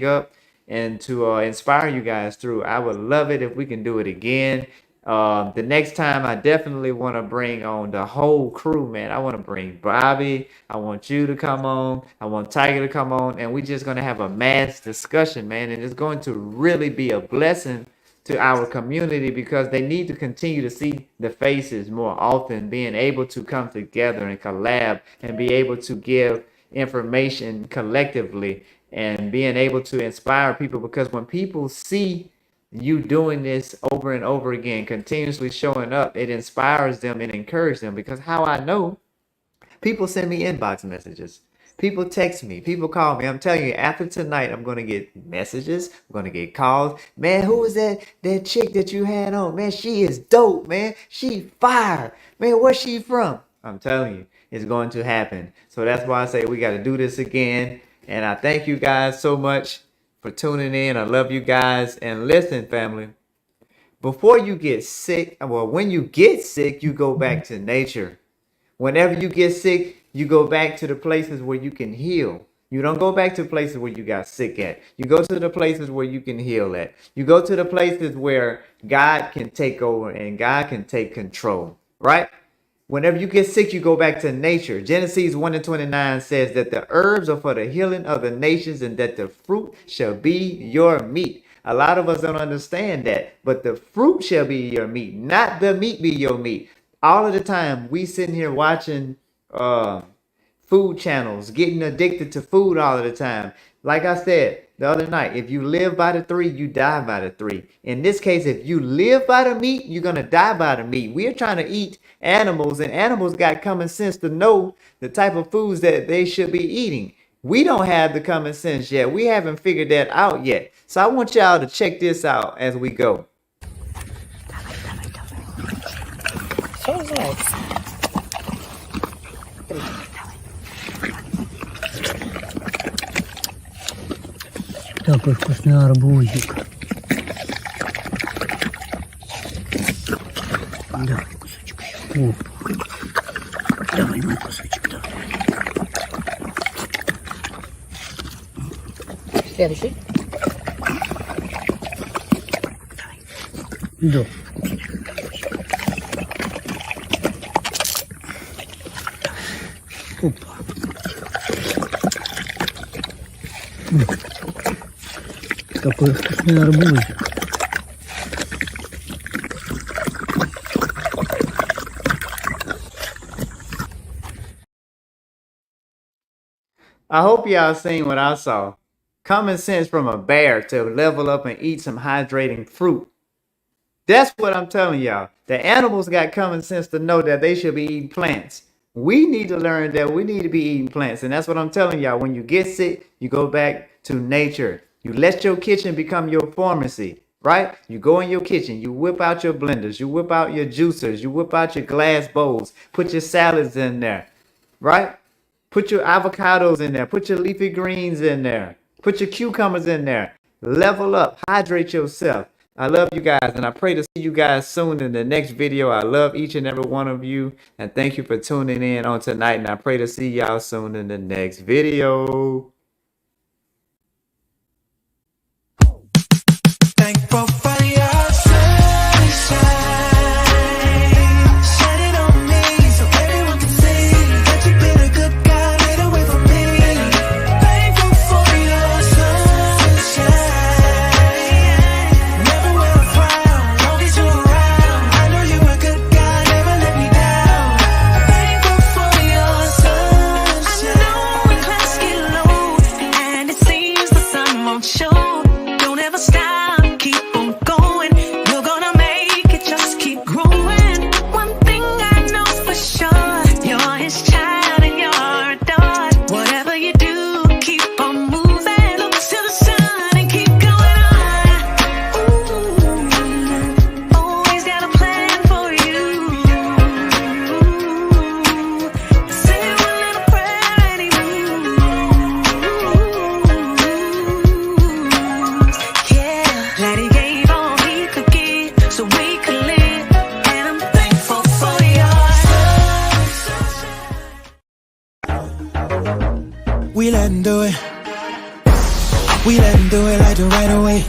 up and to inspire you guys through. I would love it if we can do it again. The next time, I definitely want to bring on the whole crew, man. I want to bring Bobby. I want you to come on. I want Tiger to come on, and we're just gonna have a mass discussion, man. And it's going to really be a blessing to our community because they need to continue to see the faces more often, being able to come together and collab and be able to give information collectively and being able to inspire people, because when people see you doing this over and over again, continuously showing up, it inspires them and encourages them. Because how I know, people send me inbox messages. People text me. People call me. I'm telling you, after tonight, I'm gonna get messages. I'm gonna get calls. Man, who was that chick that you had on? Man, she is dope, man. She fire. Man, where's she from? I'm telling you, it's going to happen. So that's why I say we gotta do this again. And I thank you guys so much for tuning in. I love you guys. And listen, family, before you get sick, well, when you get sick, you go back to nature. Whenever you get sick, you go back to the places where you can heal. You don't go back to places where you got sick at. You go to the places where you can heal at. You go to the places where God can take over and God can take control, right? Whenever you get sick, you go back to nature. Genesis 1 and 29 says that the herbs are for the healing of the nations and that the fruit shall be your meat. A lot of us don't understand that, but the fruit shall be your meat, not the meat be your meat. All of the time, we sitting here watching food channels, getting addicted to food all of the time. Like I said, the other night. If you live by the three, you die by the three. In this case, if you live by the meat, you're going to die by the meat. We're trying to eat animals, and animals got common sense to know the type of foods that they should be eating. We don't have the common sense yet. We haven't figured that out yet. So I want y'all to check this out as we go. Такой вкусный арбузик. Давай кусочек. Оп. Давай мой кусочек. Давай. Следующий. Да. Опа. Такой вкусный арбузик. I hope y'all seen what I saw. Common sense from a bear to level up and eat some hydrating fruit. That's what I'm telling y'all. The animals got common sense to know that they should be eating plants. We need to learn that we need to be eating plants. And that's what I'm telling y'all. When you get sick, you go back to nature. You let your kitchen become your pharmacy, right? You go in your kitchen, you whip out your blenders, you whip out your juicers, you whip out your glass bowls, put your salads in there, right? Put your avocados in there, put your leafy greens in there, put your cucumbers in there. Level up, hydrate yourself. I love you guys, and I pray to see you guys soon in the next video. I love each and every one of you, and thank you for tuning in on tonight, and I pray to see y'all soon in the next video. Thankful for your sunshine, shining on me so everyone can see that you've been a good guy, made a way for me. Thankful for your sunshine, never wear a frown, long as you're around. I know you're a good guy, never let me down. Thankful for your sunshine. I know when clouds get low and it seems the sun won't show. Don't ever stop. We let him do it. We let him do it like the right away.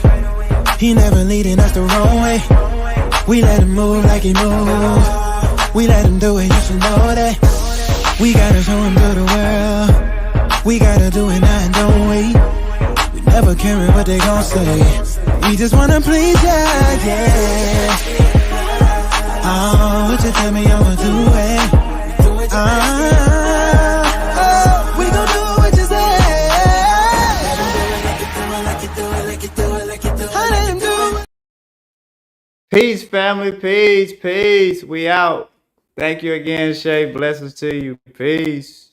He never leading us the wrong way. We let him move like he moves. We let him do it, you should know that. We gotta show him to the world. We gotta do it now and don't wait. We never caring what they gon' say. We just wanna please ya, yeah. Oh, would you tell me I'ma do it? We gon' do what you say. Peace, family. Peace, peace. We out. Thank you again, Shay. Blessings to you. Peace.